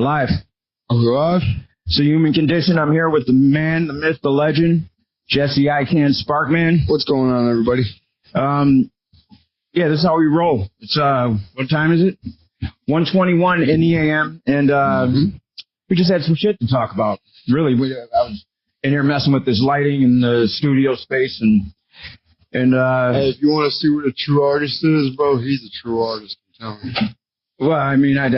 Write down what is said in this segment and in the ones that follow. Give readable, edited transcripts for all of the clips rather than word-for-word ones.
live. Are we live? So Human Condition, I'm here with the man, the myth, the legend, Jesse Ican Sparkman. What's going on, everybody? Yeah, this is how we roll. It's, what time is it? 1:21 in the AM, and we just had some shit to talk about. Really, I was in here messing with this lighting in the studio space, and hey, if you want to see what a true artist is, bro, he's a true artist. I'm telling you. Well, I mean, I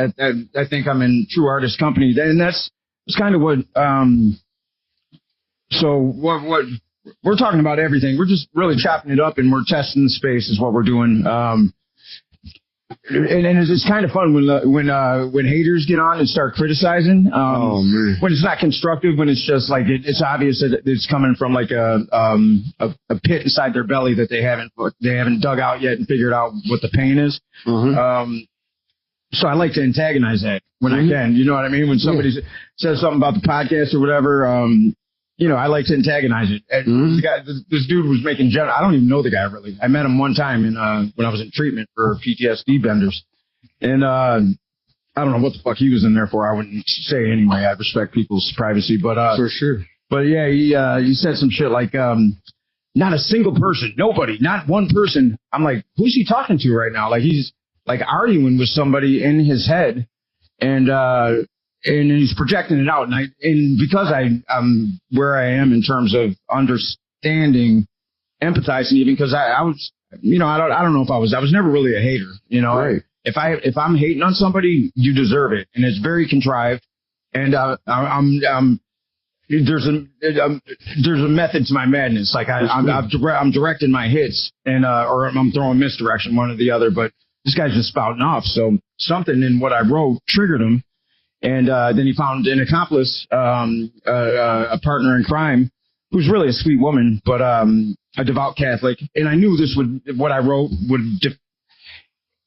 think I'm in true artist company, and that's kind of what. So what we're talking about everything. We're just really chopping it up, and we're testing the space is what we're doing. And it's kind of fun when haters get on and start criticizing. Oh man! When it's not constructive, when it's just like it's obvious that it's coming from like a pit inside their belly that they haven't dug out yet and figured out what the pain is. So I like to antagonize that when I can. You know what I mean? When somebody says something about the podcast or whatever, I like to antagonize it. And this dude was making I don't even know the guy really. I met him one time when I was in treatment for PTSD benders. And I don't know what the fuck he was in there for. I wouldn't say anyway. I respect people's privacy. But for sure. But yeah, he said some shit like not a single person, nobody, not one person. I'm like, who's he talking to right now? Like he's like arguing with somebody in his head, and he's projecting it out. And because I'm where I am in terms of understanding, empathizing, even because I was, I don't know if I was never really a hater. Right. If I'm hating on somebody, you deserve it, and it's very contrived. And there's a method to my madness. Like I'm directing my hits, and or I'm throwing misdirection, one or the other, but. This guy's just spouting off. So something in what I wrote triggered him. And then he found an accomplice, a partner in crime, who's really a sweet woman, but a devout Catholic. And I knew what I wrote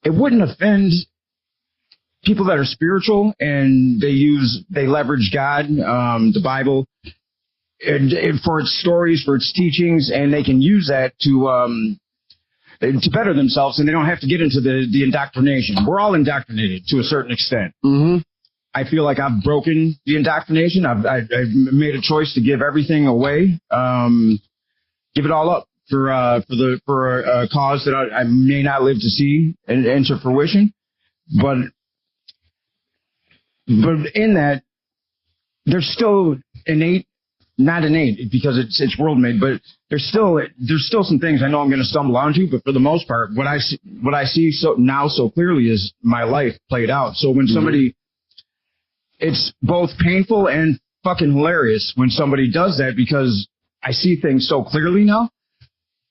it wouldn't offend people that are spiritual and they leverage God, the Bible, and for its stories, for its teachings, and they can use that to better themselves, and they don't have to get into the indoctrination. We're all indoctrinated to a certain extent. I feel like I've broken the indoctrination. I've made a choice to give everything away, give it all up for a cause that I may not live to see and enter fruition. But in that, there's still not innate because it's world made, but there's still some things I know I'm going to stumble onto. But for the most part, what I see so clearly is my life played out. So when somebody, it's both painful and fucking hilarious when somebody does that, because I see things so clearly now.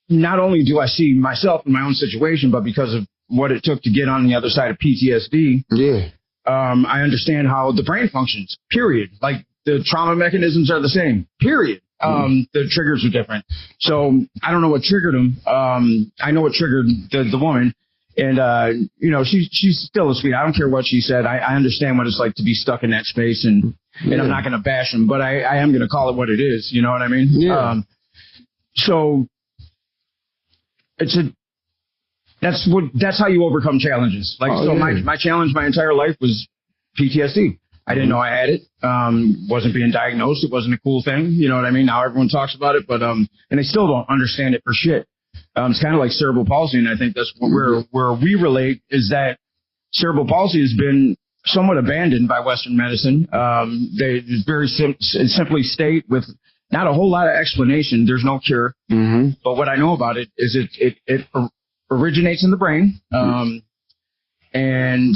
Not only do I see myself in my own situation, but because of what it took to get on the other side of PTSD. Yeah. I understand how the brain functions. Period. Like. The trauma mechanisms are the same, period. The triggers are different. So I don't know what triggered him. I know what triggered the woman. And, she's still a sweet. I don't care what she said. I understand what it's like to be stuck in that space. And I'm not going to bash him, but I am going to call it what it is. You know what I mean? Yeah. So that's how you overcome challenges. My challenge my entire life was PTSD. I didn't know I had it. Wasn't being diagnosed. It wasn't a cool thing. You know what I mean? Now everyone talks about it, but and they still don't understand it for shit. It's kind of like cerebral palsy, and I think that's where we relate is that cerebral palsy has been somewhat abandoned by Western medicine. They very simply state with not a whole lot of explanation. There's no cure. But what I know about it is it originates in the brain, and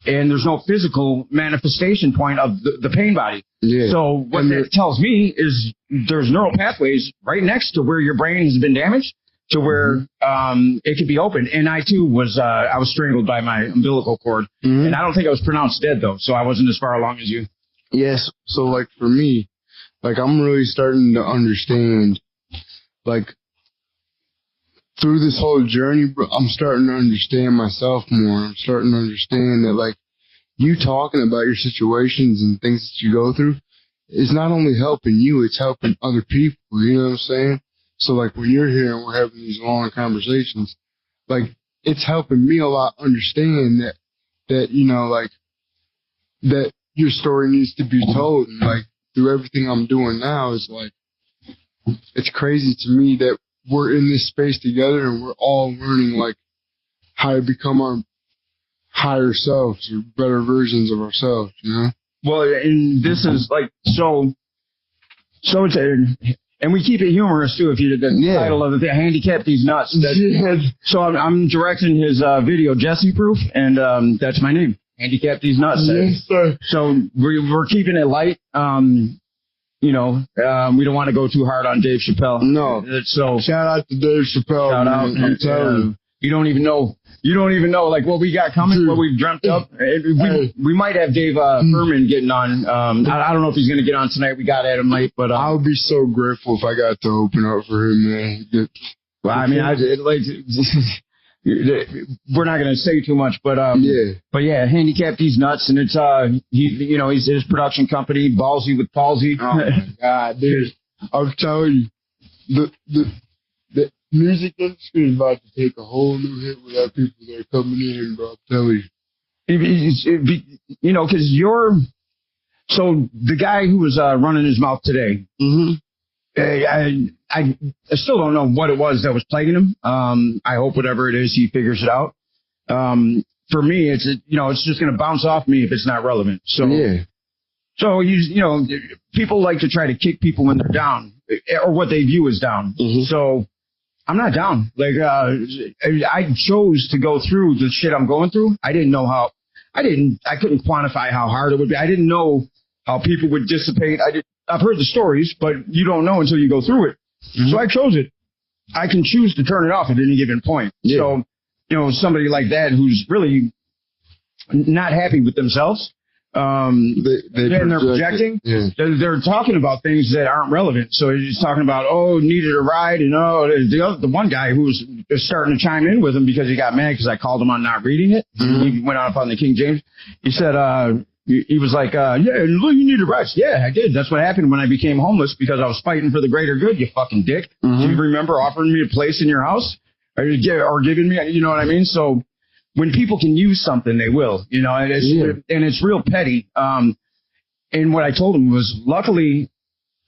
there's no physical manifestation point of the pain body. Yeah. So what it tells me is there's neural pathways right next to where your brain has been damaged to where it could be opened. And I too was strangled by my umbilical cord, and I don't think I was pronounced dead though, so I wasn't as far along as you. Yes. So like for me, like I'm really starting to understand, like through this whole journey, bro, I'm starting to understand myself more. I'm starting to understand that, like, you talking about your situations and things that you go through is not only helping you, it's helping other people. You know what I'm saying? So, like, when you're here and we're having these long conversations, like, it's helping me a lot understand that your story needs to be told. And like through everything I'm doing now, it's like it's crazy to me that we're in this space together and we're all learning like how to become our higher selves or better versions of ourselves, you know? Well, and this is like so it's and we keep it humorous too. If you did the title of it, handicap these nuts. So I'm directing his video, Jesse Proof, and that's my name, handicap these nuts. Yes, sir. So we're keeping it light. We don't want to go too hard on Dave Chappelle. No. So shout out to Dave Chappelle. Shout out. I'm telling you. You don't even know like what we got coming, what we've dreamt up. We might have Dave Furman getting on. I don't know if he's going to get on tonight. We got at him late, but I would be so grateful if I got to open up for him, man. Well, I mean, we're not going to say too much, but handicap these nuts, and it's he's his production company, Ballsy with Palsy. Oh my God, dude! I'm telling you, the music industry is about to take a whole new hit with that people that are coming in, bro. I'm telling you. Because so the guy who was running his mouth today. Mm-hmm. I still don't know what it was that was plaguing him. I hope whatever it is, he figures it out. For me, it's just going to bounce off me if it's not relevant. So people like to try to kick people when they're down or what they view as down. Mm-hmm. So I'm not down. Like, I chose to go through the shit I'm going through. I couldn't quantify how hard it would be. I didn't know how people would dissipate. I've heard the stories, but you don't know until you go through it. Mm-hmm. So I chose it. I can choose to turn it off at any given point. Yeah. So, somebody like that who's really not happy with themselves, and they're projecting, they're talking about things that aren't relevant. So he's talking about, needed a ride, and the one guy who was starting to chime in with him because he got mad because I called him on not reading it. Mm-hmm. He went up on the King James. He said, he was like, you need a rest. Yeah, I did. That's what happened when I became homeless because I was fighting for the greater good, you fucking dick. Mm-hmm. Do you remember offering me a place in your house or giving me, you know what I mean? So when people can use something, they will, and it's real petty. And what I told him was, luckily,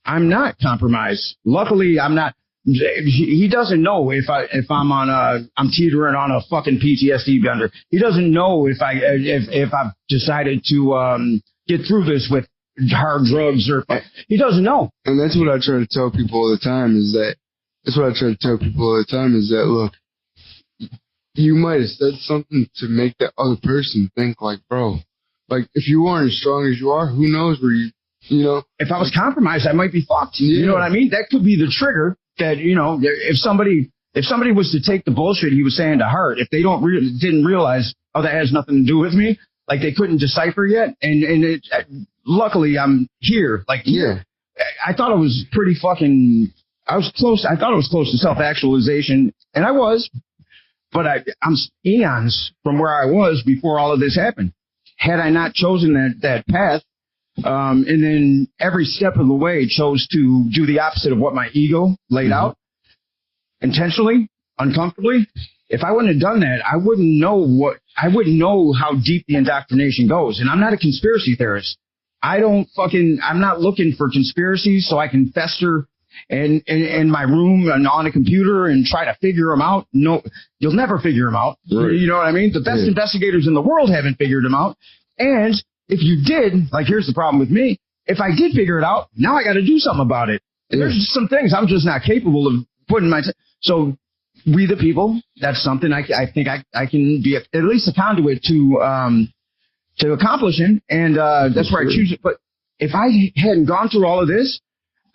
I'm not compromised. Luckily, I'm not. He doesn't know if I'm teetering on a fucking PTSD bender. He doesn't know if I've decided to get through this with hard drugs or he doesn't know. And that's what I try to tell people all the time is that look, you might have said something to make that other person think like, bro, like if you aren't as strong as you are, who knows where if I was compromised, I might be fucked. Yeah. You know what I mean? That could be the trigger. That, if somebody was to take the bullshit he was saying to heart, if they didn't realize, that has nothing to do with me, like they couldn't decipher yet. And luckily I'm here. Like, I thought it was pretty fucking, I thought it was close to self-actualization, and I was, but I'm eons from where I was before all of this happened. Had I not chosen that path, and then every step of the way chose to do the opposite of what my ego laid out intentionally, uncomfortably. If I wouldn't have done that, I wouldn't know how deep the indoctrination goes. And I'm not a conspiracy theorist. I'm not looking for conspiracies so I can fester in my room and on a computer and try to figure them out. No, you'll never figure them out. Right. You know what I mean? The best investigators in the world haven't figured them out. And if you did, like, here's the problem with me. If I did figure it out, now I got to do something about it. And there's just some things I'm just not capable of putting so we the people, that's something I think I can be at least a conduit to accomplishing. And that's where I choose it. But if I hadn't gone through all of this,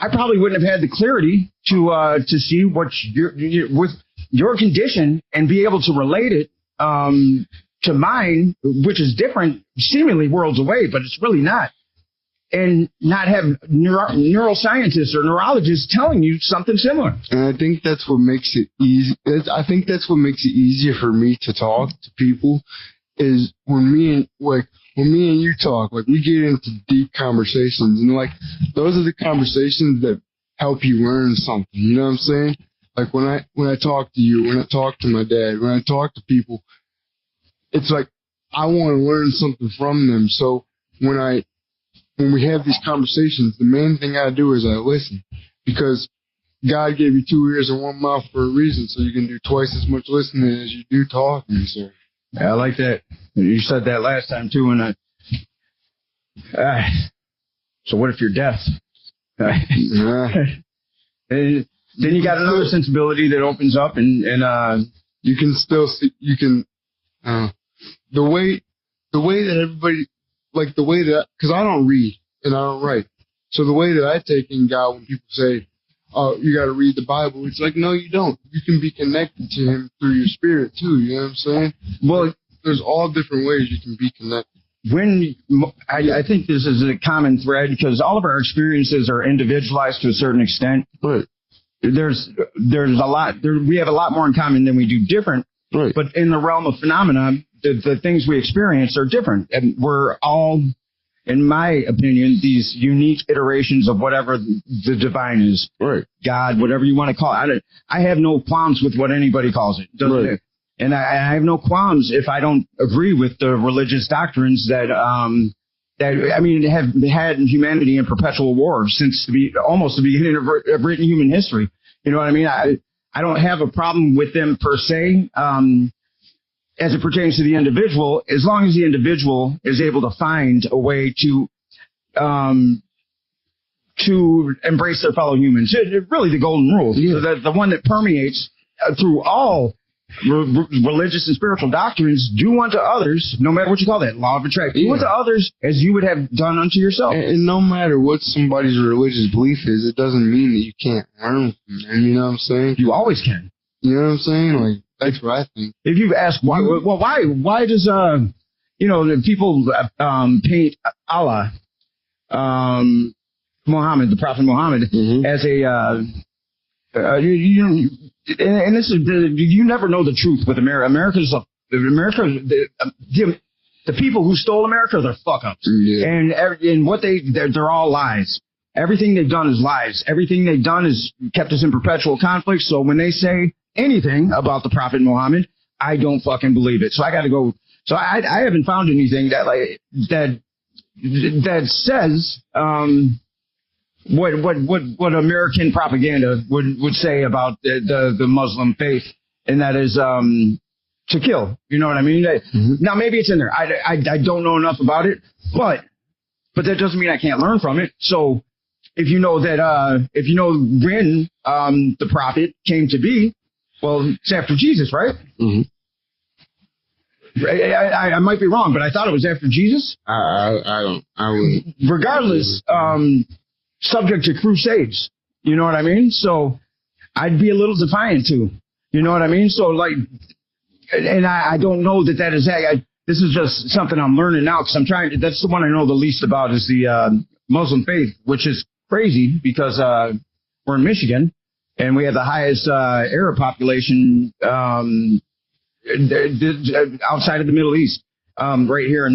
I probably wouldn't have had the clarity to see what with your condition and be able to relate it to mine, which is different, seemingly worlds away, but it's really not. And not have neuroscientists or neurologists telling you something similar. And I think that's what makes it easy. I think that's what makes it easier for me to talk to people is when me and you talk, like we get into deep conversations, and like those are the conversations that help you learn something. You know what I'm saying? Like when I talk to you, when I talk to my dad, when I talk to people, it's like I want to learn something from them. So when I when we have these conversations, the main thing I do is I listen, because God gave you 2 ears and 1 mouth for a reason, so you can do twice as much listening as you do talking, sir. Yeah, I like that. You said that last time too, and so what if you're deaf? Then you got another sensibility that opens up, and you can still see. You can the way that everybody, like the way that, because I don't read and I don't write, so the way that I take in God when people say, "Oh, you got to read the Bible," it's like, no, you don't. You can be connected to Him through your spirit too. You know what I'm saying? Well, there's all different ways you can be connected. I think this is a common thread, because all of our experiences are individualized to a certain extent. Right. There's a lot. We have a lot more in common than we do different. Right. But in the realm of phenomena, the things we experience are different, and we're all, in my opinion, these unique iterations of whatever the divine is. Right. God, whatever you want to call it. I have no qualms with what anybody calls it. Right. And I have no qualms if I don't agree with the religious doctrines that have had humanity in perpetual war since almost the beginning of written human history. You know what I mean? I don't have a problem with them per se, as it pertains to the individual, as long as the individual is able to find a way to embrace their fellow humans. Really the golden rule. Yeah. The one that permeates through all religious and spiritual doctrines: do unto others, no matter what you call that, law of attraction. Do unto others as you would have done unto yourself. And no matter what somebody's religious belief is, it doesn't mean that you can't learn from them. You know what I'm saying? You always can. You know what I'm saying? Like, that's what I think. If you've asked why, why does people paint Allah, Muhammad, the Prophet Muhammad, as a and this is you never know the truth with America. The people who stole America, they're fuck ups, and what they're all lies. Everything they've done is lies. Everything they've done is kept us in perpetual conflict. So when they say anything about the Prophet Muhammad, I don't fucking believe it. So I got to go. So I haven't found anything that says what American propaganda would say about the Muslim faith, and that is to kill. You know what I mean? Now maybe it's in there. I don't know enough about it, but that doesn't mean I can't learn from it. So if you know when the prophet came to be, well, it's after Jesus, right? I might be wrong, but I thought it was after Jesus. I wouldn't. Regardless, subject to crusades. You know what I mean? So I'd be a little defiant too. You know what I mean? So and I don't know that is. This is just something I'm learning now, because that's the one I know the least about, is the Muslim faith, which is crazy because we're in Michigan and we have the highest Arab population outside of the Middle East, right here.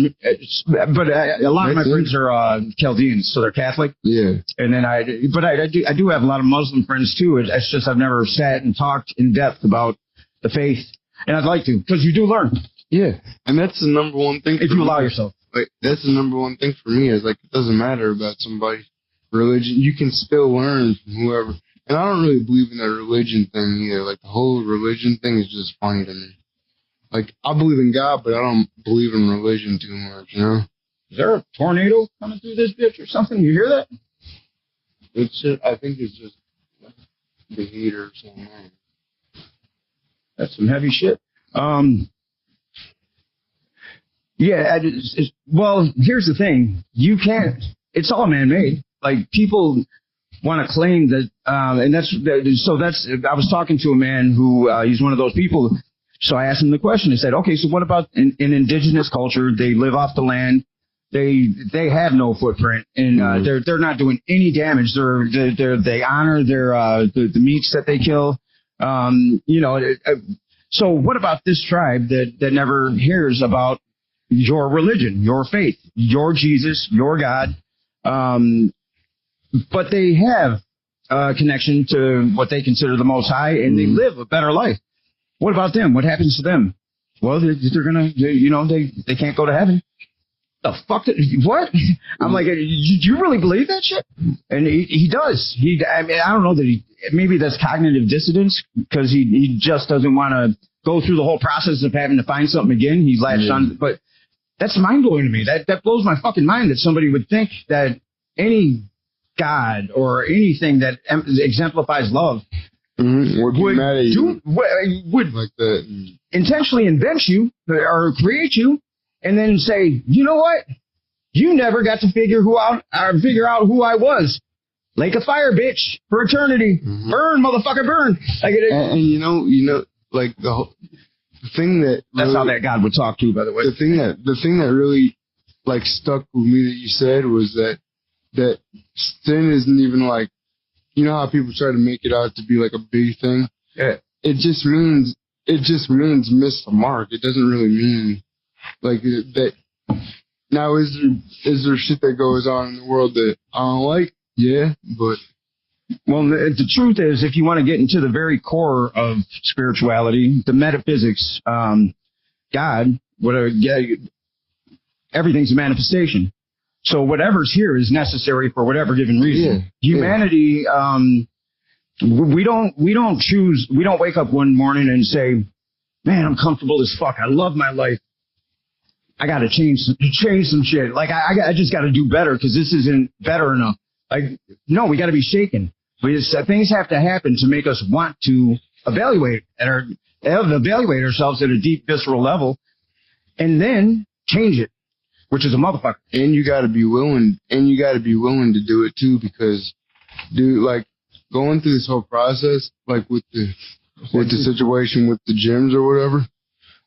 But a lot of my friends are Chaldeans, so they're Catholic. Yeah. And then I do have a lot of Muslim friends too. It's just I've never sat and talked in depth about the faith, and I'd like to, because you do learn. Yeah, and that's the number one thing. If you allow yourself. Like, that's the number one thing for me, is like, it doesn't matter about somebody's religion. You can still learn from whoever. And I don't really believe in that religion thing either. Like, the whole religion thing is just funny to me. Like, I believe in God, but I don't believe in religion too much, you know? Is there a tornado coming through this bitch or something? You hear that? I think it's just the heater or something. That's some heavy shit. Yeah, well, here's the thing. You can't, it's all man-made. Like, people want to claim that, and I was talking to a man who, he's one of those people. So I asked him the question. I said, okay, so what about in indigenous culture? They live off the land. They have no footprint, and they're not doing any damage. They honor the meats that they kill. So what about this tribe that never hears about your religion, your faith, your Jesus, your God? But they have a connection to what they consider the Most High, and they live a better life. What about them? What happens to them? Well, they're gonna, they can't go to heaven. the fuck? What? I'm like, do you really believe that shit? And he does. I mean, I don't know that maybe that's cognitive dissonance because he just doesn't want to go through the whole process of having to find something again. He's latched on, but that's mind blowing to me. That blows my fucking mind that somebody would think that any God or anything that exemplifies love would like that. Intentionally invent you or create you and then say, you know what? You never got to figure out who I was. Lake of fire, bitch, for eternity. Burn, motherfucker, burn. Like and you know, like the thing that that's really, how that God would talk to you, by the way. The thing that really like stuck with me that you said was that sin isn't even like, you know how people try to make it out to be like a big thing. Yeah. It just means miss the mark. It doesn't really mean like that. Now, is there shit that goes on in the world that I don't like? Yeah, but well, the truth is, if you want to get into the very core of spirituality, the metaphysics, God, whatever, everything's a manifestation. So whatever's here is necessary for whatever given reason. Yeah. Humanity, we don't choose. We don't wake up one morning and say, "Man, I'm comfortable as fuck. I love my life. I got to change some shit. Like I just got to do better because this isn't better enough." Like, no, we got to be shaken. Things have to happen to make us want to evaluate ourselves at a deep visceral level, and then change it, which is a motherfucker. And you got to be willing. To do it too, because, dude, like going through this whole process, like with the situation with the gyms or whatever,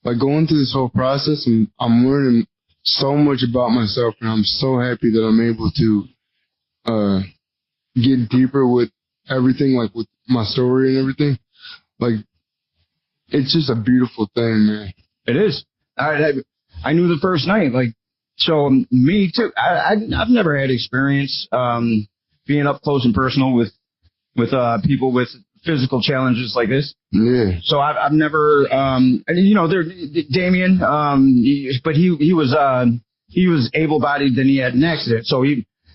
like going through this whole process, and I'm learning so much about myself, and I'm so happy that I'm able to get deeper with everything, like with my story and everything. Like, it's just a beautiful thing, man. It is. I knew the first night, like, so me too. I've never had experience being up close and personal with people with physical challenges like this. Yeah. So I've never, and you know, Damien, but he was able-bodied, then he had an accident,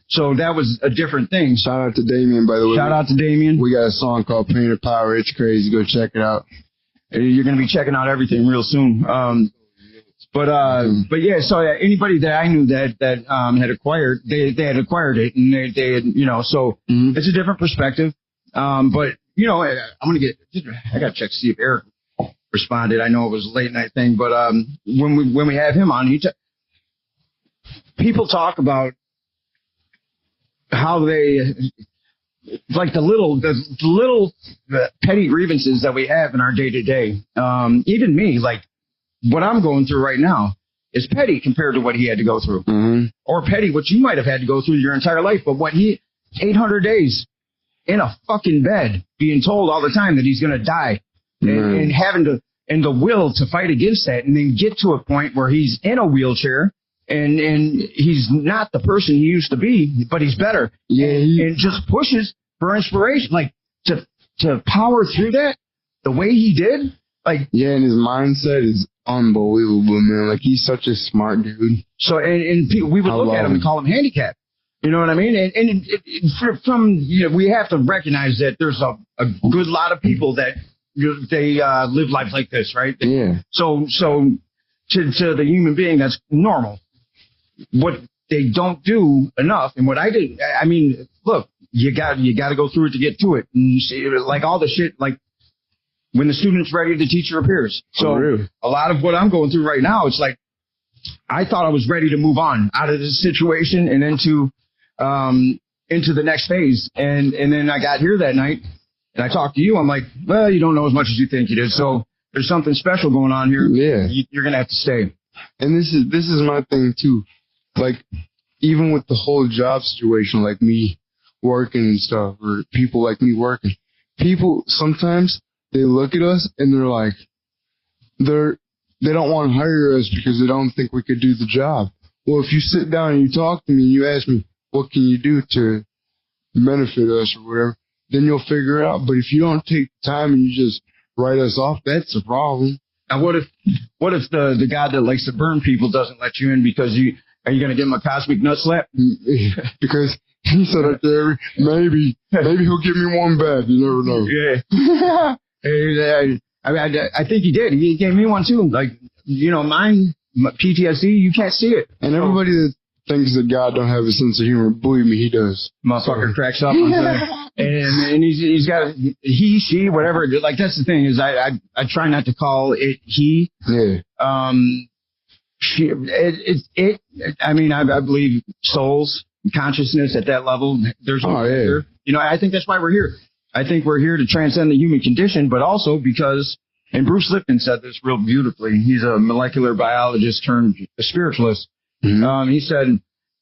so that was a different thing. Shout out to Damien, by the way. Shout out to Damien. We got a song called Pain of Power. It's crazy. Go check it out. You're going to be checking out everything real soon. But yeah, so anybody that I knew that had acquired, they had acquired it, and they had, you know, so it's a different perspective. But, you know, I got to check to see if Eric responded. I know it was a late night thing, but when we have him on, people talk about how they, like the little petty grievances that we have in our day to day. Even me, like what I'm going through right now is petty compared to what he had to go through, or petty what you might have had to go through your entire life. But 800 days in a fucking bed, being told all the time that he's going to die, and having to, and the will to fight against that, and then get to a point where he's in a wheelchair. And he's not the person he used to be, but he's better. Yeah. And just pushes for inspiration, like to power through that the way he did. Like, yeah, and his mindset is unbelievable, man. Like, he's such a smart dude. So, and people, we would look at him and call him handicapped. You know what I mean? And from, you know, we have to recognize that there's a good lot of people that they live life like this, right? Yeah. So to the human being, that's normal. What they don't do enough, and what I did, I mean, look, you got to go through it to get to it. And you see, like all the shit, like when the student's ready, the teacher appears. So a lot of what I'm going through right now, it's like I thought I was ready to move on out of this situation and into the next phase. And then I got here that night and I talked to you. I'm like, well, you don't know as much as you think you did. So there's something special going on here. Yeah. You're going to have to stay. And this is my thing too. Like, even with the whole job situation, like me working and stuff, or people like me working, people sometimes they look at us and they're like, they don't want to hire us because they don't think we could do the job. Well, if you sit down and you talk to me and you ask me, what can you do to benefit us or whatever, then you'll figure it out. But if you don't take time and you just write us off, that's a problem. Now, what if the guy that likes to burn people doesn't let you in because Are you going to give him a cosmic nut slap? Because he said up there, maybe he'll give me one back. You never know. Yeah. I think he did. He gave me one too. Like, mine, PTSD, you can't see it. And everybody that thinks that God don't have a sense of humor, believe me, he does. Motherfucker cracks up on that. And he's got he, she, whatever. Like, that's the thing is I try not to call it he. Yeah. I mean, I believe souls, consciousness at that level. There's I think that's why we're here. I think we're here to transcend the human condition, but also because, and Bruce Lipton said this real beautifully. He's a molecular biologist turned a spiritualist. Mm-hmm.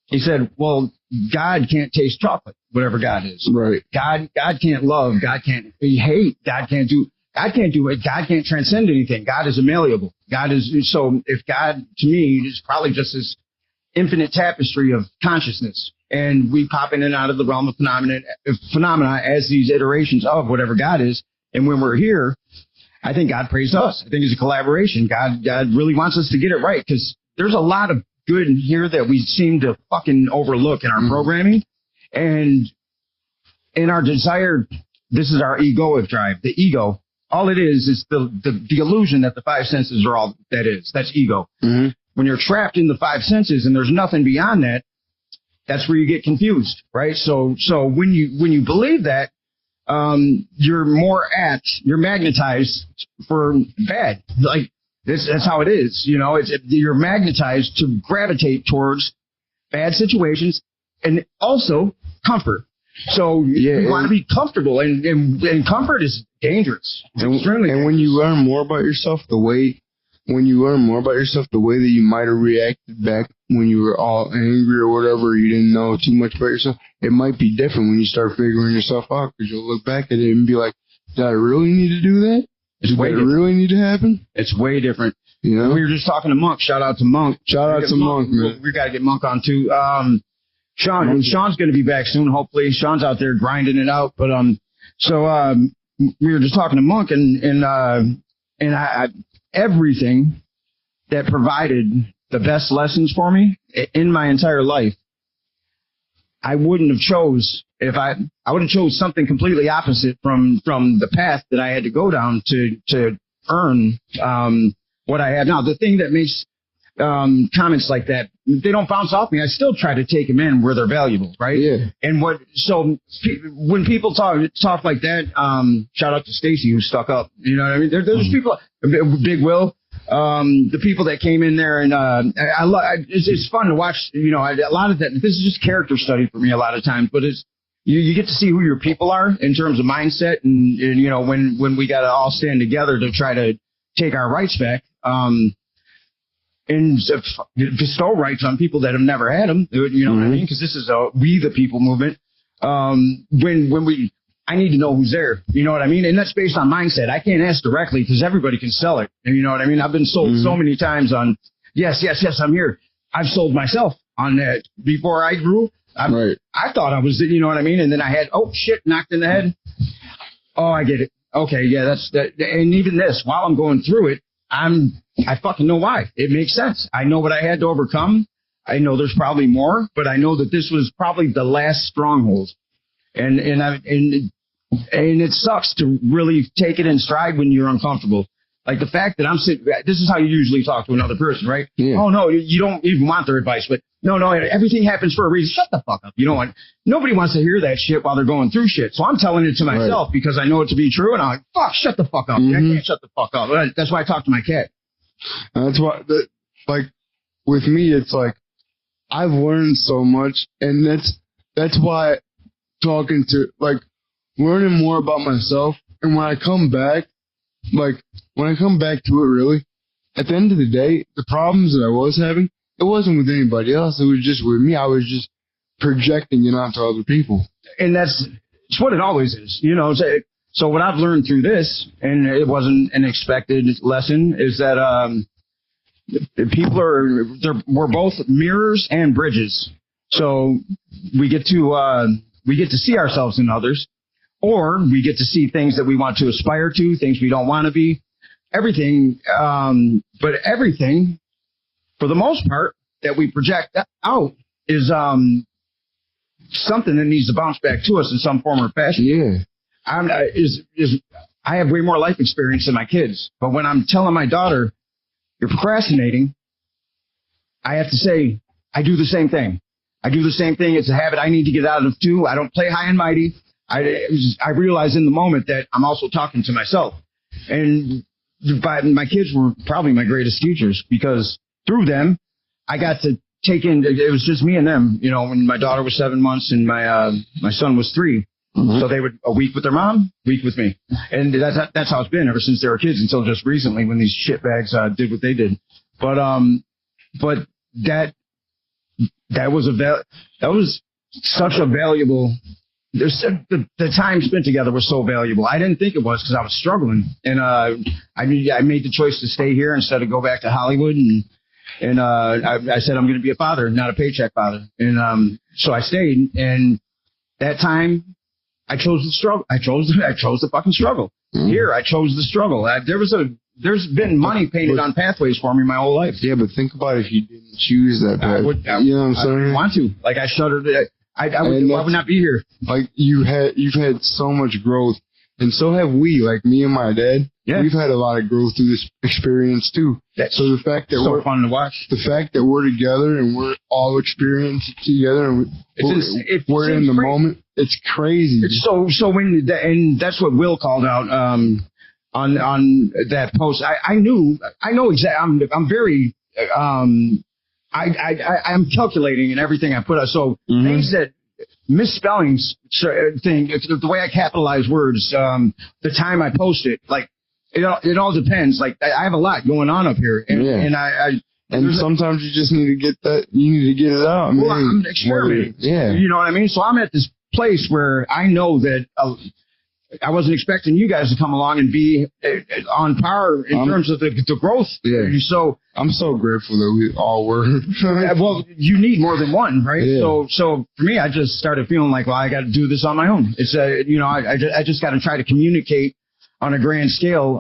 He said, well, God can't taste chocolate, whatever God is. Right. God can't love. God can't hate. God can't do it. God can't transcend anything. God is immalleable. So if God, to me, is probably just this infinite tapestry of consciousness, and we pop in and out of the realm of phenomena as these iterations of whatever God is. And when we're here, I think God praised us. I think it's a collaboration. God really wants us to get it right, because there's a lot of good in here that we seem to fucking overlook in our programming. And in our desire, this is our egoic drive. The ego, all it is the illusion that the five senses are all that is. That's ego. Mm-hmm. When you're trapped in the five senses and there's nothing beyond that, that's where you get confused, right? So when you believe that, you're magnetized for bad. Like, that's how it is. You're magnetized to gravitate towards bad situations and also comfort. So you want to be comfortable, and comfort is dangerous. It's extremely dangerous. When you learn more about yourself, the way that you might have reacted back when you were all angry or whatever, you didn't know too much about yourself, it might be different when you start figuring yourself out, because you'll look back at it and be like, did I really need to do that? Did that really need to happen? It's way different. We were just talking to Monk. Shout out to Monk. Man. We got to get Monk on too. Sean's going to be back soon, hopefully. Sean's out there grinding it out. But we were just talking to Monk, and I everything that provided the best lessons for me in my entire life, I wouldn't have chose if I would have chose something completely opposite from the path that I had to go down to earn what I have now. The thing that makes comments like that, they don't bounce off me. I still try to take them in where they're valuable, right? Yeah. And when people talk like that, shout out to Stacy who stuck up. You know what I mean? There's people, Big Will, the people that came in there, and it's fun to watch. A lot of that. This is just character study for me a lot of times, but it's you get to see who your people are in terms of mindset, and when we got to all stand together to try to take our rights back. And bestow rights on people that have never had them, what I mean? Because this is a we the people movement. I need to know who's there, you know what I mean? And that's based on mindset. I can't ask directly because everybody can sell it. And you know what I mean? I've been sold so many times on, yes, I'm here. I've sold myself on that before I grew. I thought I was, you know what I mean? And then I had, knocked in the head. Oh, I get it. Okay, yeah, that's that. And even this, while I'm going through it, I fucking know why. It makes sense. I know what I had to overcome. I know there's probably more, but I know that this was probably the last stronghold. And it sucks to really take it in stride when you're uncomfortable. Like the fact that I'm sitting, this is how you usually talk to another person, right? Yeah. Oh no, you don't even want their advice, but no, everything happens for a reason. Shut the fuck up. Nobody wants to hear that shit while they're going through shit. So I'm telling it to myself because I know it to be true, and I'm like, fuck, shut the fuck up. I can't shut the fuck up. That's why I talk to my cat. That's why, with me, it's like, I've learned so much, and that's why talking to, learning more about myself, and when I come back to it, really, at the end of the day, the problems that I was having, it wasn't with anybody else, it was just with me. I was just projecting it onto other people. And it's what it always is, So what I've learned through this, and it wasn't an expected lesson, is that we're both mirrors and bridges. So we get to see ourselves in others, or we get to see things that we want to aspire to, things we don't want to be, everything. But everything, for the most part, that we project out is something that needs to bounce back to us in some form or fashion. Yeah. I have way more life experience than my kids, but when I'm telling my daughter, you're procrastinating, I have to say, I do the same thing. I do the same thing. It's a habit I need to get out of too. I don't play high and mighty. I realize in the moment that I'm also talking to myself. And my kids were probably my greatest teachers because through them, I got to take in, it was just me and them, you know, when my daughter was 7 months and my son was 3. Mm-hmm. So they would a week with their mom, week with me. And that's how it's been ever since they were kids until just recently when these shitbags did what they did. But that was such a valuable, the time spent together was so valuable. I didn't think it was because I was struggling. And I made the choice to stay here instead of go back to Hollywood. And I said, I'm going to be a father, not a paycheck father. And so I stayed. And that time, I chose the struggle. I chose the fucking struggle. Mm. Here, I chose the struggle. There's been money painted on pathways for me my whole life. Yeah, but think about if you didn't choose that path. You know what I'm saying? I didn't want to. Like I shuddered. I would not be here. Like you've had so much growth, and so have we. Like me and my dad. Yeah. We've had a lot of growth through this experience too. So the fact that we're fun to watch. The fact that we're together and we're all experienced together and we're in the moment. It's crazy. It's so when and that's what Will called out on that post. I know exactly. I'm very I'm calculating in everything I put out. So things that misspellings thing, the way I capitalize words, the time I post it, like it all depends. Like I have a lot going on up here, and sometimes you just need to get that. You need to get it out. Well, I'm experimenting. Yeah, you know what I mean. So I'm at this place where I know that I wasn't expecting you guys to come along and be on par in terms of the growth. Yeah. So I'm so grateful that we all were. Well, you need more than one, right? Yeah. So for me, I just started feeling like, well, I got to do this on my own. It's I just got to try to communicate on a grand scale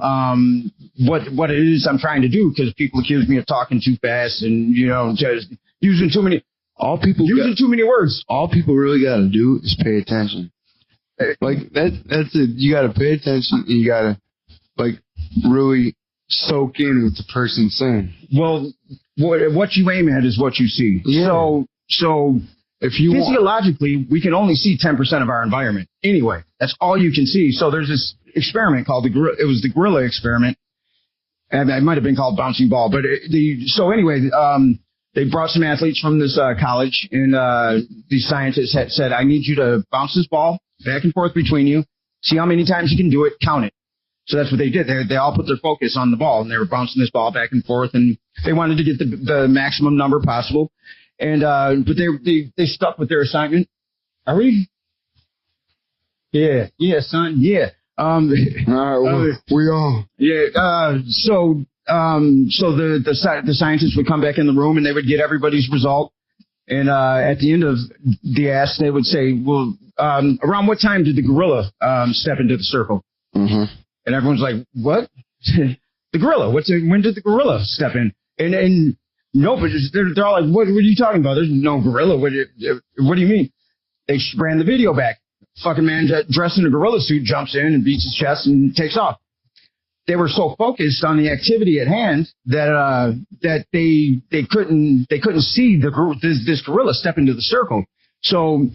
what it is I'm trying to do, because people accuse me of talking too fast and just using too many too many words. All people really got to do is pay attention. Like that's it. You got to pay attention and you got to like really soak in what the person's saying. Well, what you aim at is what you see. Yeah. So if you physiologically, we can only see 10% of our environment anyway. That's all you can see. So there's this experiment called the gorilla experiment, and it might have been called bouncing ball. But they brought some athletes from this college, and these scientists had said, I need you to bounce this ball back and forth between you, see how many times you can do it, count it. So that's what they did. They all put their focus on the ball, and they were bouncing this ball back and forth, and they wanted to get the maximum number possible. And but they stuck with their assignment. Are we? Yeah, son, yeah. All right, we all. Yeah. So the scientists would come back in the room and they would get everybody's result. And at the end of the ask, they would say, well, around what time did the gorilla step into the circle? Mm-hmm. And everyone's like, what? The gorilla. When did the gorilla step in? And no, but they're all like, what are you talking about? There's no gorilla. What do you mean? They ran the video back. Fucking man dressed in a gorilla suit jumps in and beats his chest and takes off. They were so focused on the activity at hand that they couldn't see this gorilla step into the circle. So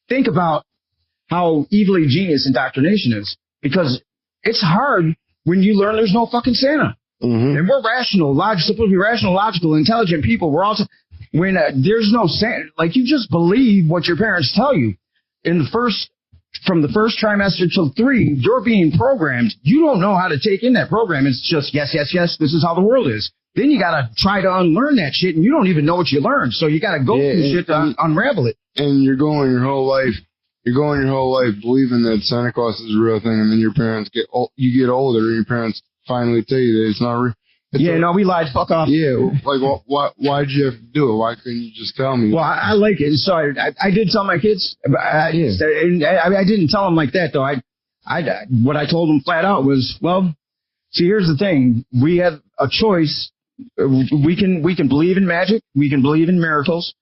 think about how evilly genius indoctrination is, because it's hard when you learn there's no fucking Santa. Mm-hmm. And we're supposed to be rational, logical, intelligent people. We're also when there's no Santa, like you just believe what your parents tell you. From the first trimester till 3, you're being programmed. You don't know how to take in that program. It's just yes. This is how the world is. Then you got to try to unlearn that shit, and you don't even know what you learned. So you got to go through shit to unravel it. And you're going your whole life believing that Santa Claus is a real thing, and then your parents get older, and your parents finally tell you that it's not real. No, we lied. Fuck off. Yeah, like why'd you have to do it? Why couldn't you just tell me? Well, I like it. So I did tell my kids. I didn't tell them like that though. What I told them flat out was, well, see, here's the thing. We have a choice we can believe in magic, we can believe in miracles,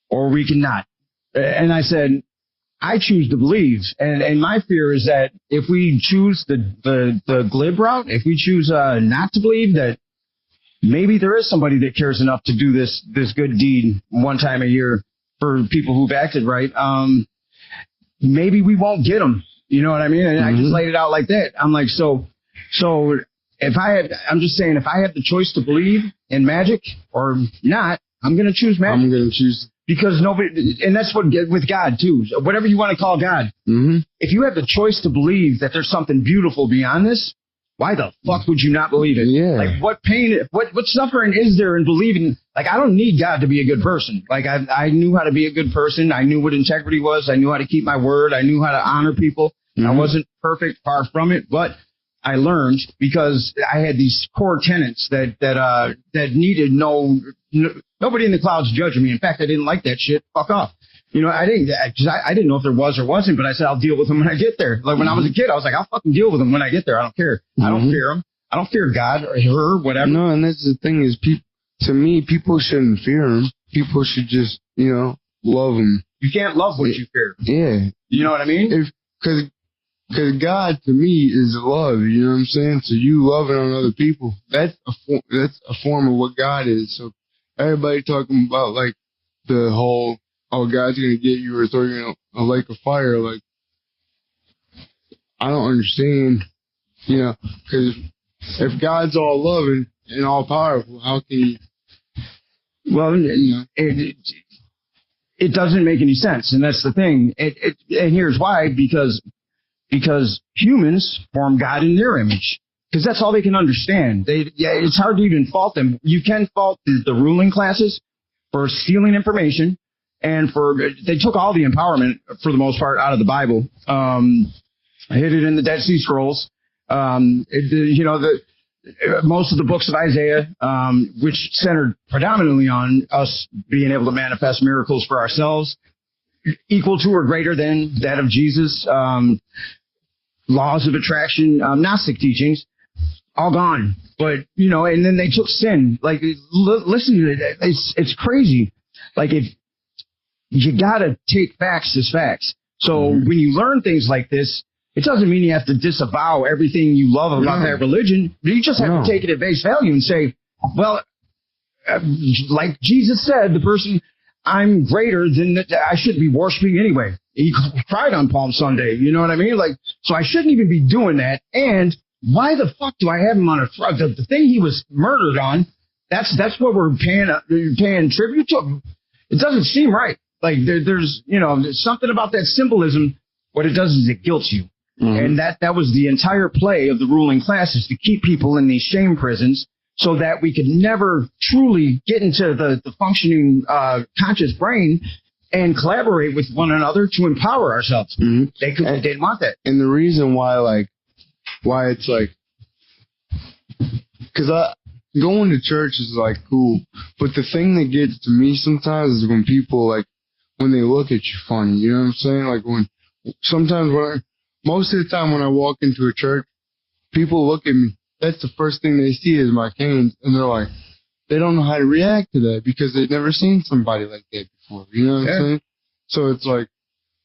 or we can not. And I said, I choose to believe. And my fear is that if we choose the glib route, if we choose not to believe, that maybe there is somebody that cares enough to do this good deed one time a year for people who've acted right. Maybe we won't get them. You know what I mean? And I just laid it out like that. I'm like, so I'm just saying, if I have the choice to believe in magic or not, I'm going to choose magic. I'm going to choose. Because nobody, and that's what with God too, whatever you want to call God. If you have the choice to believe that there's something beautiful beyond this, why the fuck would you not believe it? Yeah. Like what pain, what suffering is there in believing? Like I don't need God to be a good person. Like I knew how to be a good person. I knew what integrity was. I knew how to keep my word. I knew how to honor people. I wasn't perfect, far from it, but I learned because I had these core tenets that needed nobody in the clouds judging me. In fact, I didn't like that shit. Fuck off. You know, I didn't know if there was or wasn't, but I said, I'll deal with them when I get there. Like when I was a kid, I was like, I'll fucking deal with them when I get there. I don't care. I don't fear them. I don't fear God or her, whatever. No, and that's the thing is, to me, people shouldn't fear him. People should just, love him. You can't love what you fear. Yeah. You know what I mean? Because God, to me, is love, you know what I'm saying? So you loving on other people, that's a form of what God is. So everybody talking about, like, the whole, oh, God's going to get you or throw you in a lake of fire, like, I don't understand, because if God's all loving and all powerful, how can he? Well, it doesn't make any sense, and that's the thing. And here's why, because humans form God in their image. Because that's all they can understand. It's hard to even fault them. You can fault the ruling classes for stealing information, and they took all the empowerment, for the most part, out of the Bible. Hid it in the Dead Sea Scrolls. Most of the books of Isaiah, which centered predominantly on us being able to manifest miracles for ourselves, equal to or greater than that of Jesus. Laws of attraction, Gnostic teachings, all gone. But, and then they took sin. Like, listen to it. It's crazy. Like, if you gotta take facts as facts. So when you learn things like this, it doesn't mean you have to disavow everything you love about that religion. You just have to take it at face value and say, well, like Jesus said, the person, I'm greater than that. I shouldn't be worshiping anyway. He cried on Palm Sunday. You know what I mean? Like, so I shouldn't even be doing that. And why the fuck do I have him on the thing he was murdered on? That's what we're paying tribute to. It doesn't seem right. Like there's something about that symbolism. What it does is it guilts you. And that was the entire play of the ruling classes, to keep people in these shame prisons so that we could never truly get into the functioning conscious brain and collaborate with one another to empower ourselves. They didn't want that. And the reason why it's like, because going to church is like cool, but the thing that gets to me sometimes is when people when they look at you funny. You know what I'm saying? Like most of the time when I walk into a church, people look at me. That's the first thing they see is my canes, and they're like, they don't know how to react to that because they've never seen somebody like that before. You know what I'm saying? So it's like,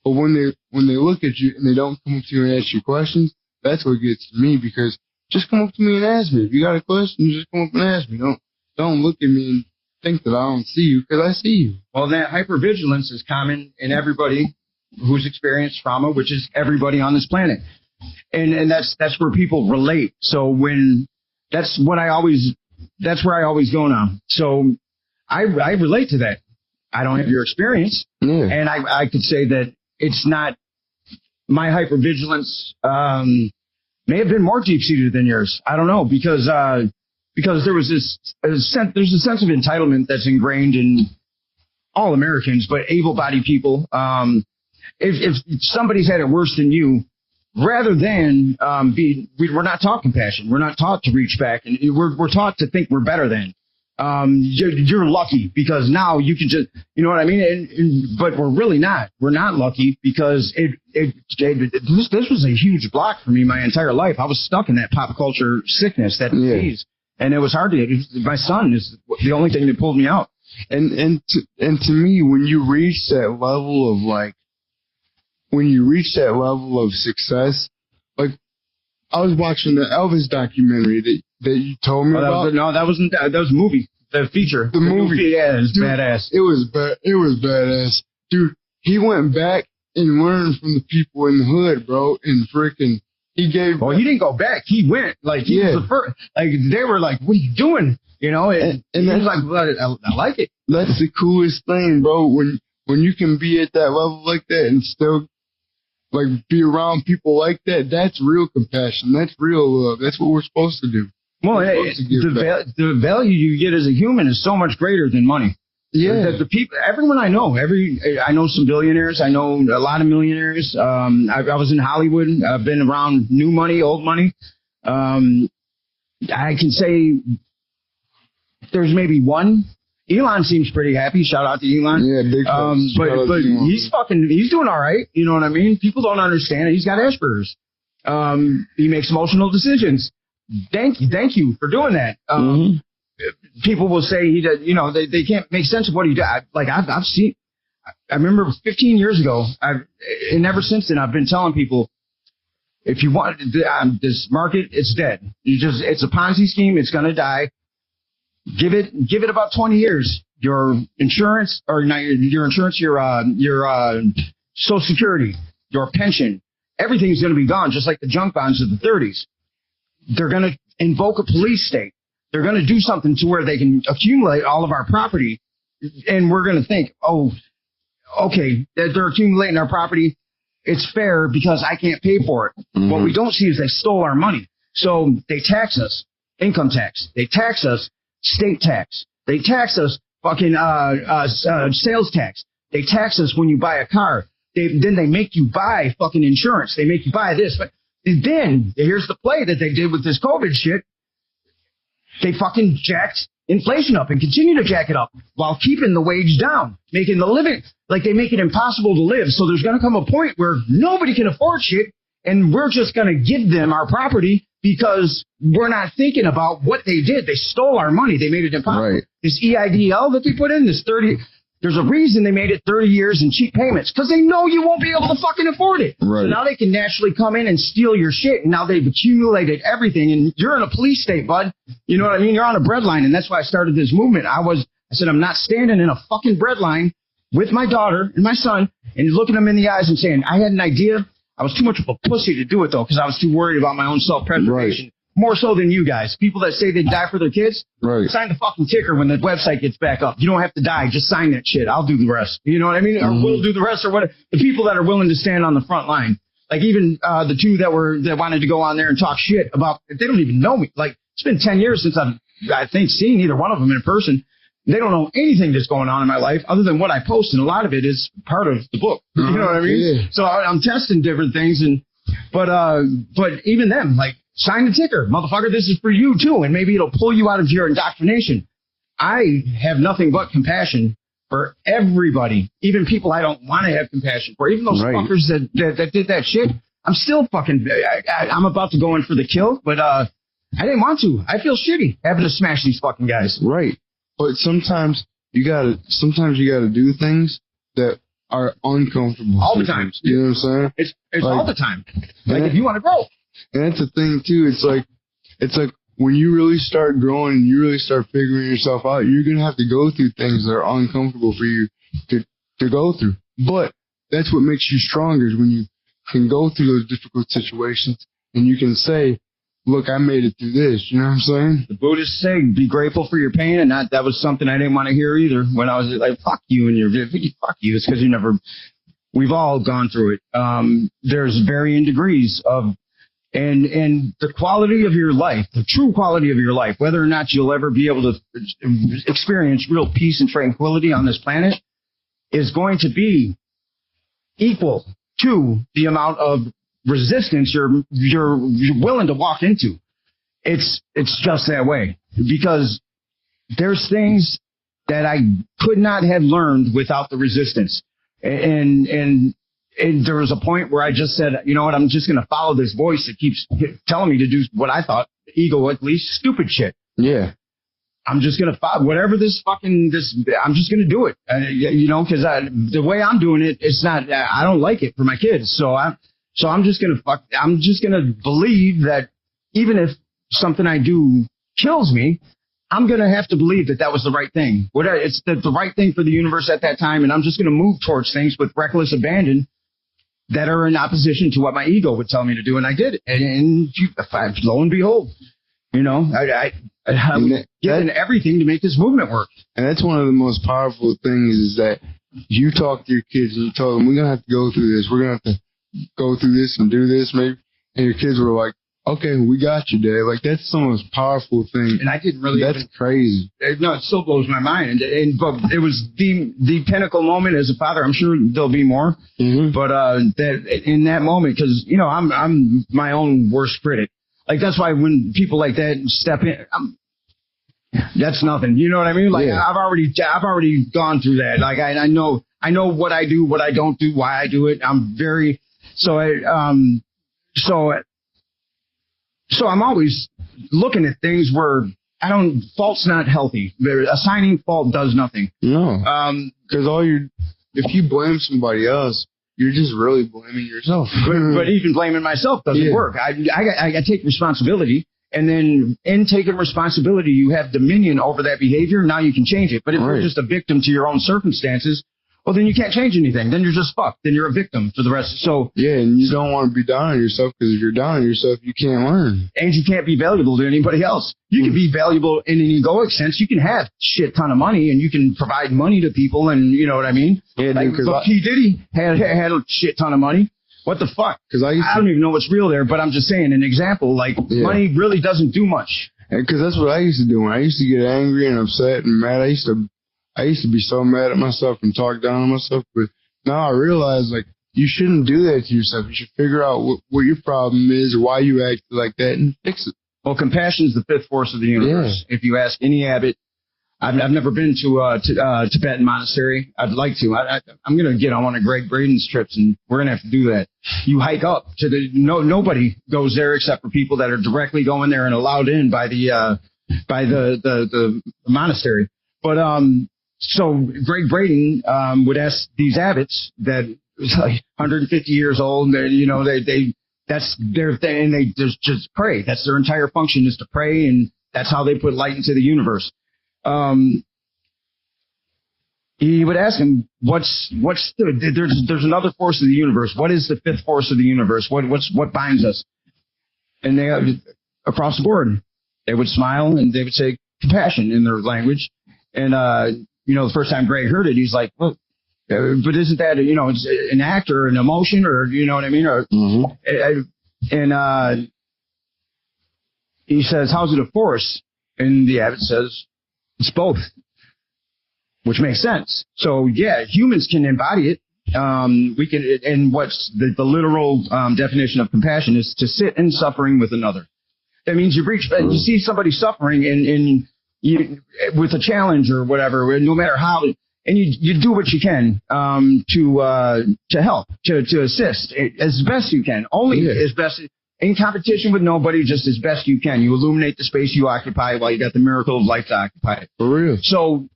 but when they look at you and they don't come up to you and ask you questions, that's what gets to me, because just come up to me and ask me. If you got a question, just come up and ask me. Don't look at me and think that I don't see you, because I see you. Well, that hypervigilance is common in everybody who's experienced trauma, which is everybody on this planet. And that's where people relate. So that's where I always go now. So I relate to that. I don't have your experience. And I could say that it's not, my hypervigilance may have been more deep-seated than yours. I don't know, because there was there's a sense of entitlement that's ingrained in all Americans, but able-bodied people. If somebody's had it worse than you, rather than we're not taught compassion. We're not taught to reach back, and we're taught to think we're better than. You're lucky because now you can just, you know what I mean? But we're really not. We're not lucky because this was a huge block for me my entire life. I was stuck in that pop culture sickness, that disease. And it was hard my son is the only thing that pulled me out. And to me, when you reach that level of success, like I was watching the Elvis documentary that you told me about. That was a movie. The feature. The movie. Yeah, it's badass. It was badass. Dude, he went back and learned from the people in the hood, bro, and freaking he gave. Well, he didn't go back. He went. Like, he was the first. Like, they were like, what are you doing? You know, and he was like, well, I like it. That's the coolest thing, bro. When you can be at that level like that and still, like, be around people like that, that's real compassion. That's real love. That's what we're supposed to do. Well, the value you get as a human is so much greater than money. Yeah. The people, everyone I know, I know some billionaires. I know a lot of millionaires. I was in Hollywood. I've been around new money, old money. I can say there's maybe one. Elon seems pretty happy. Shout out to Elon. Yeah, big but he's doing all right. You know what I mean? People don't understand it. He's got Asperger's. He makes emotional decisions. Thank you for doing that. People will say he does, you know, they can't make sense of what he does. I've seen, I remember 15 years ago, and ever since then, I've been telling people, if you want this market, it's dead. It's a Ponzi scheme. It's going to die. Give it about 20 years. Your insurance, or not your insurance, your Social Security, your pension, everything's going to be gone, just like the junk bonds of the 30s. They're going to invoke a police state. They're going to do something to where they can accumulate all of our property, and we're going to think, oh, okay, they're accumulating our property. It's fair because I can't pay for it. What we don't see is they stole our money. So they tax us, income tax. They tax us, state tax. They tax us, fucking sales tax. They tax us when you buy a car. Then they make you buy fucking insurance. They make you buy this. But then here's the play that they did with this COVID shit. They fucking jacked inflation up and continue to jack it up while keeping the wage down, making the living, like they make it impossible to live. So there's going to come a point where nobody can afford shit, and we're just going to give them our property because we're not thinking about what they did. They stole our money. They made it impossible. Right. This EIDL that they put in, there's a reason they made it 30 years in cheap payments, because they know you won't be able to fucking afford it. Right. So now they can naturally come in and steal your shit, and now they've accumulated everything, and you're in a police state, bud. You know what I mean? You're on a breadline, and that's why I started this movement. I said, I'm not standing in a fucking breadline with my daughter and my son and looking them in the eyes and saying, I had an idea. I was too much of a pussy to do it, though, because I was too worried about my own self-preservation. Right. More so than you guys. People that say they die for their kids, sign the fucking ticker when the website gets back up. You don't have to die. Just sign that shit. I'll do the rest. You know what I mean? Or we'll do the rest, or what? The people that are willing to stand on the front line. Like even the two that wanted to go on there and talk shit about, they don't even know me. Like, it's been 10 years since I think seen either one of them in person. They don't know anything that's going on in my life other than what I post, and a lot of it is part of the book. You know what I mean? Yeah. So I'm testing different things, but even them, like, sign the ticker, motherfucker. This is for you too, and maybe it'll pull you out of your indoctrination. I have nothing but compassion for everybody, even people I don't want to have compassion for. Even those fuckers that did that shit. I'm still fucking. I'm about to go in for the kill, but I didn't want to. I feel shitty having to smash these fucking guys. Right, but sometimes you gotta do things that are uncomfortable. All the time. You know what I'm saying? It's like, all the time. Like, if you want to grow. And that's the thing too. It's like when you really start growing and you really start figuring yourself out, you're gonna have to go through things that are uncomfortable for you to go through. But that's what makes you stronger, is when you can go through those difficult situations and you can say, "Look, I made it through this." You know what I'm saying? The Buddhists say, "Be grateful for your pain," and that was something I didn't want to hear either. When I was like, "Fuck you," and fuck you. It's because you never. We've all gone through it. There's varying degrees of. And the quality of your life, the true quality of your life, whether or not you'll ever be able to experience real peace and tranquility on this planet, is going to be equal to the amount of resistance you're willing to walk into. It's just that way, because there's things that I could not have learned without the resistance. And there was a point where I just said, you know what, I'm just going to follow this voice that keeps telling me to do what I thought, egoically, stupid shit. Yeah. I'm just going to whatever I'm just going to do it. Cause the way I'm doing it, it's not, I don't like it for my kids. So I'm just going to believe that even if something I do kills me, I'm going to have to believe that was the right thing. It's the right thing for the universe at that time. And I'm just going to move towards things with reckless abandon that are in opposition to what my ego would tell me to do. And I did it. And lo and behold, I was getting everything to make this movement work. And that's one of the most powerful things is that you talk to your kids and you tell them, we're going to have to go through this. We're going to have to go through this and do this maybe. And your kids were like, okay, we got you, Dad. Like, that's the most powerful thing. And I didn't really. That's crazy. No, it still blows my mind. But it was the pinnacle moment as a father. I'm sure there'll be more. Mm-hmm. But that in that moment, because I'm my own worst critic. Like, that's why when people like that step in, that's nothing. You know what I mean? Like, yeah. I've already gone through that. Like, I know what I do, what I don't do, why I do it. I'm very so I'm always looking at things where fault's not healthy. Assigning fault does nothing. No. Because if you blame somebody else, you're just really blaming yourself. but even blaming myself doesn't work. I take responsibility, and then in taking responsibility, you have dominion over that behavior. Now you can change it. But if you're just a victim to your own circumstances, well, then you can't change anything. Then you're just fucked. Then you're a victim for the rest. So yeah, and you don't want to be down on yourself, because if you're down on yourself, you can't learn. And you can't be valuable to anybody else. You can be valuable in an egoic sense. You can have shit ton of money, and you can provide money to people, and you know what I mean? Yeah, but P. Diddy had a shit ton of money. What the fuck? Because I don't even know what's real there, but I'm just saying an example. Like, money really doesn't do much. Because that's what I used to do. When I used to get angry and upset and mad, I used to be so mad at myself and talk down on myself, but now I realize, like, you shouldn't do that to yourself. You should figure out what your problem is or why you act like that and fix it. Well, compassion is the fifth force of the universe. Yeah. If you ask any abbot, I've never been to a Tibetan monastery. I'd like to. I'm going to get on one of Greg Braden's trips, and we're going to have to do that. You hike up to nobody goes there except for people that are directly going there and allowed in by the monastery. But so Greg Braden would ask these abbots that was like 150 years old, and that's their thing, and they just pray. That's their entire function, is to pray, and that's how they put light into the universe. He would ask him, there's another force of the universe. What is the fifth force of the universe? What binds us? And they, across the board, they would smile and they would say compassion in their language. And, the first time Greg heard it, he's like, well, but isn't that, it's an act or an emotion, or, you know what I mean? Or, and he says, how's it a force? And the abbot says, it's both, which makes sense. So yeah, humans can embody it. We can, and what's the literal definition of compassion is to sit in suffering with another. That means you see somebody suffering and you with a challenge or whatever, no matter how, and you do what you can to help, to assist as best you can, as best. In competition with nobody, just as best you can. You illuminate the space you occupy while you got the miracle of life to occupy it. For real. So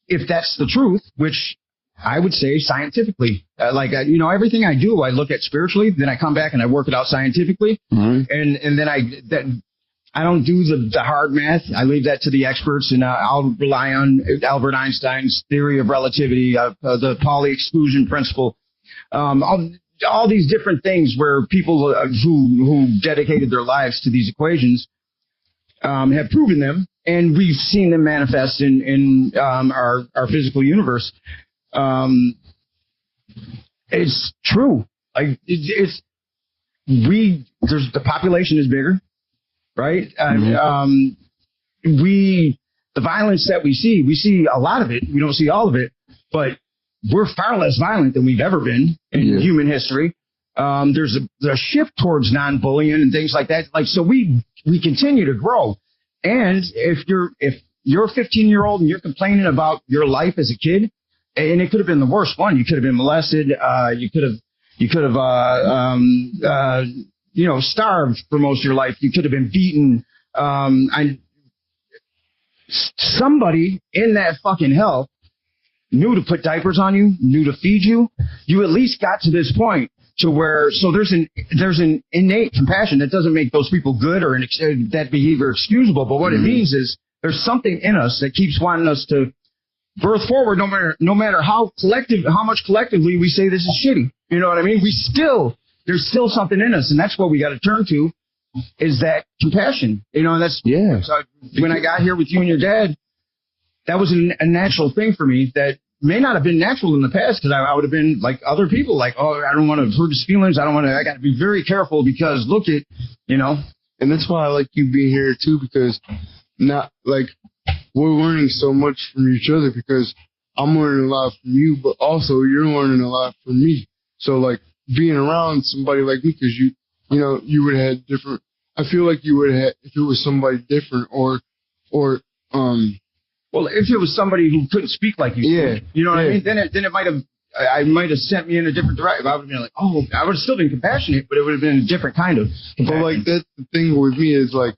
if that's the truth, which I would say scientifically, everything I do, I look at spiritually, then I come back and I work it out scientifically. Mm-hmm. And then I don't do the hard math. I leave that to the experts, and I'll rely on Albert Einstein's theory of relativity, the Pauli exclusion principle, all these different things where people who dedicated their lives to these equations have proven them, and we've seen them manifest in our physical universe. It's true. Like the population is bigger, right? Mm-hmm. The violence that we see a lot of it. We don't see all of it, but we're far less violent than we've ever been in human history. There's a shift towards non-bullying and things like that. Like, so we continue to grow. And if you're a 15-year-old and you're complaining about your life as a kid, and it could have been the worst one, you could have been molested, you could have starved for most of your life, you could have been beaten. somebody in that fucking hell knew to put diapers on you, knew to feed you. You at least got to this point to where, so there's an innate compassion that doesn't make those people good or that behavior excusable. But what it means is there's something in us that keeps wanting us to birth forward, no matter how much collectively we say this is shitty. You know what I mean? There's still something in us, and that's what we got to turn to, is that compassion. You know, that's So when I got here with you and your dad, that was a natural thing for me that may not have been natural in the past, because I would have been like other people, like, oh, I don't want to hurt his feelings. I got to be very careful because look at, you know. And that's why I like you being here too, because not like we're learning so much from each other, because I'm learning a lot from you, but also you're learning a lot from me. So like being around somebody like me, because you know, you would have had different, I feel like you would have, if it was somebody different or well, if it was somebody who couldn't speak like you, you know what I mean? Then it might have, I might have sent me in a different direction. I would have been like, oh, I would have still been compassionate, but it would have been a different kind of compassion. But like that's the thing with me is like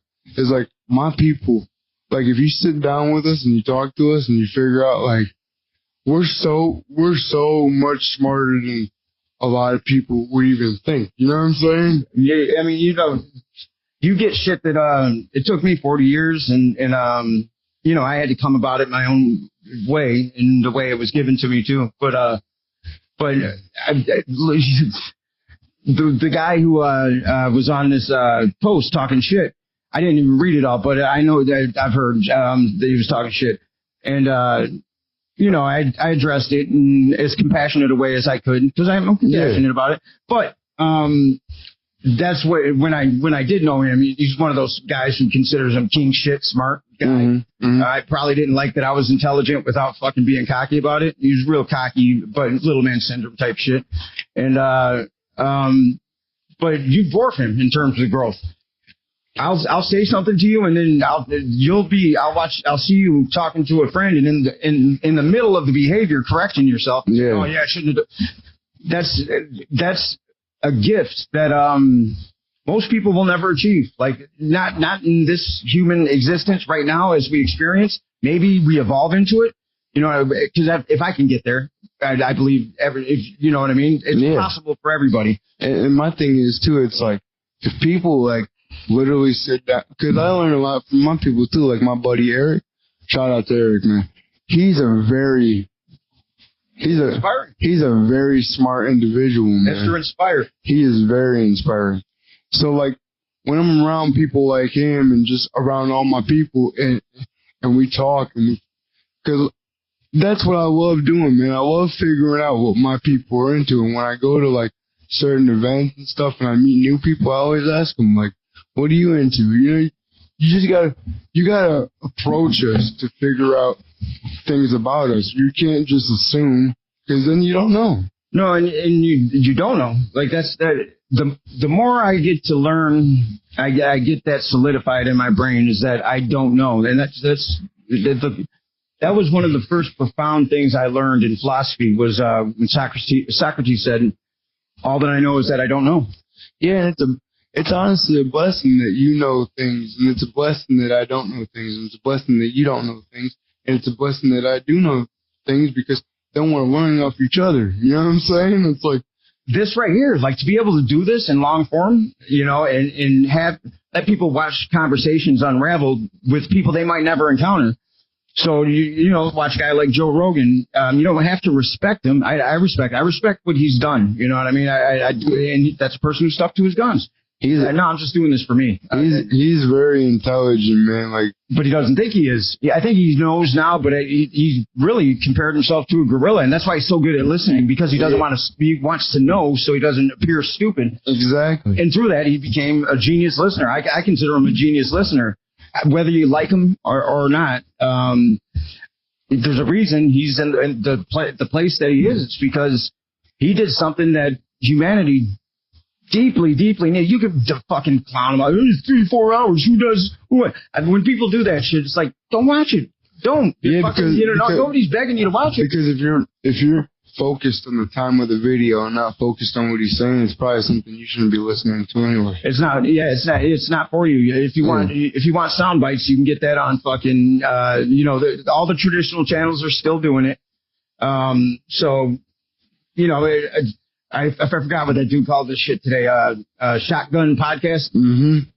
my people, like if you sit down with us and you talk to us and you figure out like we're so much smarter than a lot of people would even think. You know what I'm saying? Yeah, I mean, you know, you get shit that it took me 40 years and you know, I had to come about it my own way, and the way it was given to me too. But the guy who was on this post talking shit, I didn't even read it all, but I know that I've heard that he was talking shit, and you know, I addressed it in as compassionate a way as I could, because I'm compassionate about it. But that's what when I did know him, he's one of those guys who considers him king shit smart guy. I probably didn't like that I was intelligent without fucking being cocky about it. He was real cocky, but little man syndrome type shit. And but you dwarf him in terms of growth. I'll say something to you, and then I'll see you talking to a friend, and in the middle of the behavior, correcting yourself. Oh yeah, I shouldn't have. That's a gift that most people will never achieve. Like not in this human existence right now as we experience. Maybe we evolve into it. You know, because if I can get there, I believe you know what I mean. It's possible for everybody. And my thing is too. It's like if people like literally sit down, because I learn a lot from my people too. Like my buddy Eric. Shout out to Eric, man. He's a very smart individual, man. Mr. Inspired. He is very inspiring. So like when I'm around people like him and just around all my people and we talk, and because that's what I love doing, man. I love figuring out what my people are into. And when I go to like certain events and stuff and I meet new people, I always ask them like, what are you into? You know, you gotta approach us to figure out things about us. You can't just assume, because then you don't know. No, and you don't know. Like that's that. The more I get to learn, I get that solidified in my brain, is that I don't know, and that was one of the first profound things I learned in philosophy, was when Socrates said, "All that I know is that I don't know." Yeah, and it's honestly a blessing that you know things, and it's a blessing that I don't know things, and it's a blessing that you don't know things, and it's a blessing that I do know things, because then we're learning off each other. You know what I'm saying? It's like this right here, like to be able to do this in long form, you know, and let people watch conversations unravel with people they might never encounter. So you know, watch a guy like Joe Rogan. You don't have to respect him. I respect what he's done. You know what I mean? I do, and that's a person who stuck to his guns. No, I'm just doing this for me. He's very intelligent, man. Like, but he doesn't think he is. Yeah, I think he knows now, but he really compared himself to a gorilla, and that's why he's so good at listening, because he doesn't want to. He wants to know, so he doesn't appear stupid. Exactly. And through that, he became a genius listener. I consider him a genius listener, whether you like him or not. There's a reason he's in the place that he is. It's because he did something that humanity deeply need. You could fucking clown him out. It's 3-4 hours. Who does what? When people do that shit, it's like, don't watch it. Don't. Yeah, because nobody's begging you to watch it. Because focused on the time of the video and not focused on what he's saying, it's probably something you shouldn't be listening to anyway. It's not. Yeah, it's not for you. If you want sound bites, you can get that on fucking. All the traditional channels are still doing it. So, I forgot what that dude called this shit today. Shotgun podcast. Mm-hmm.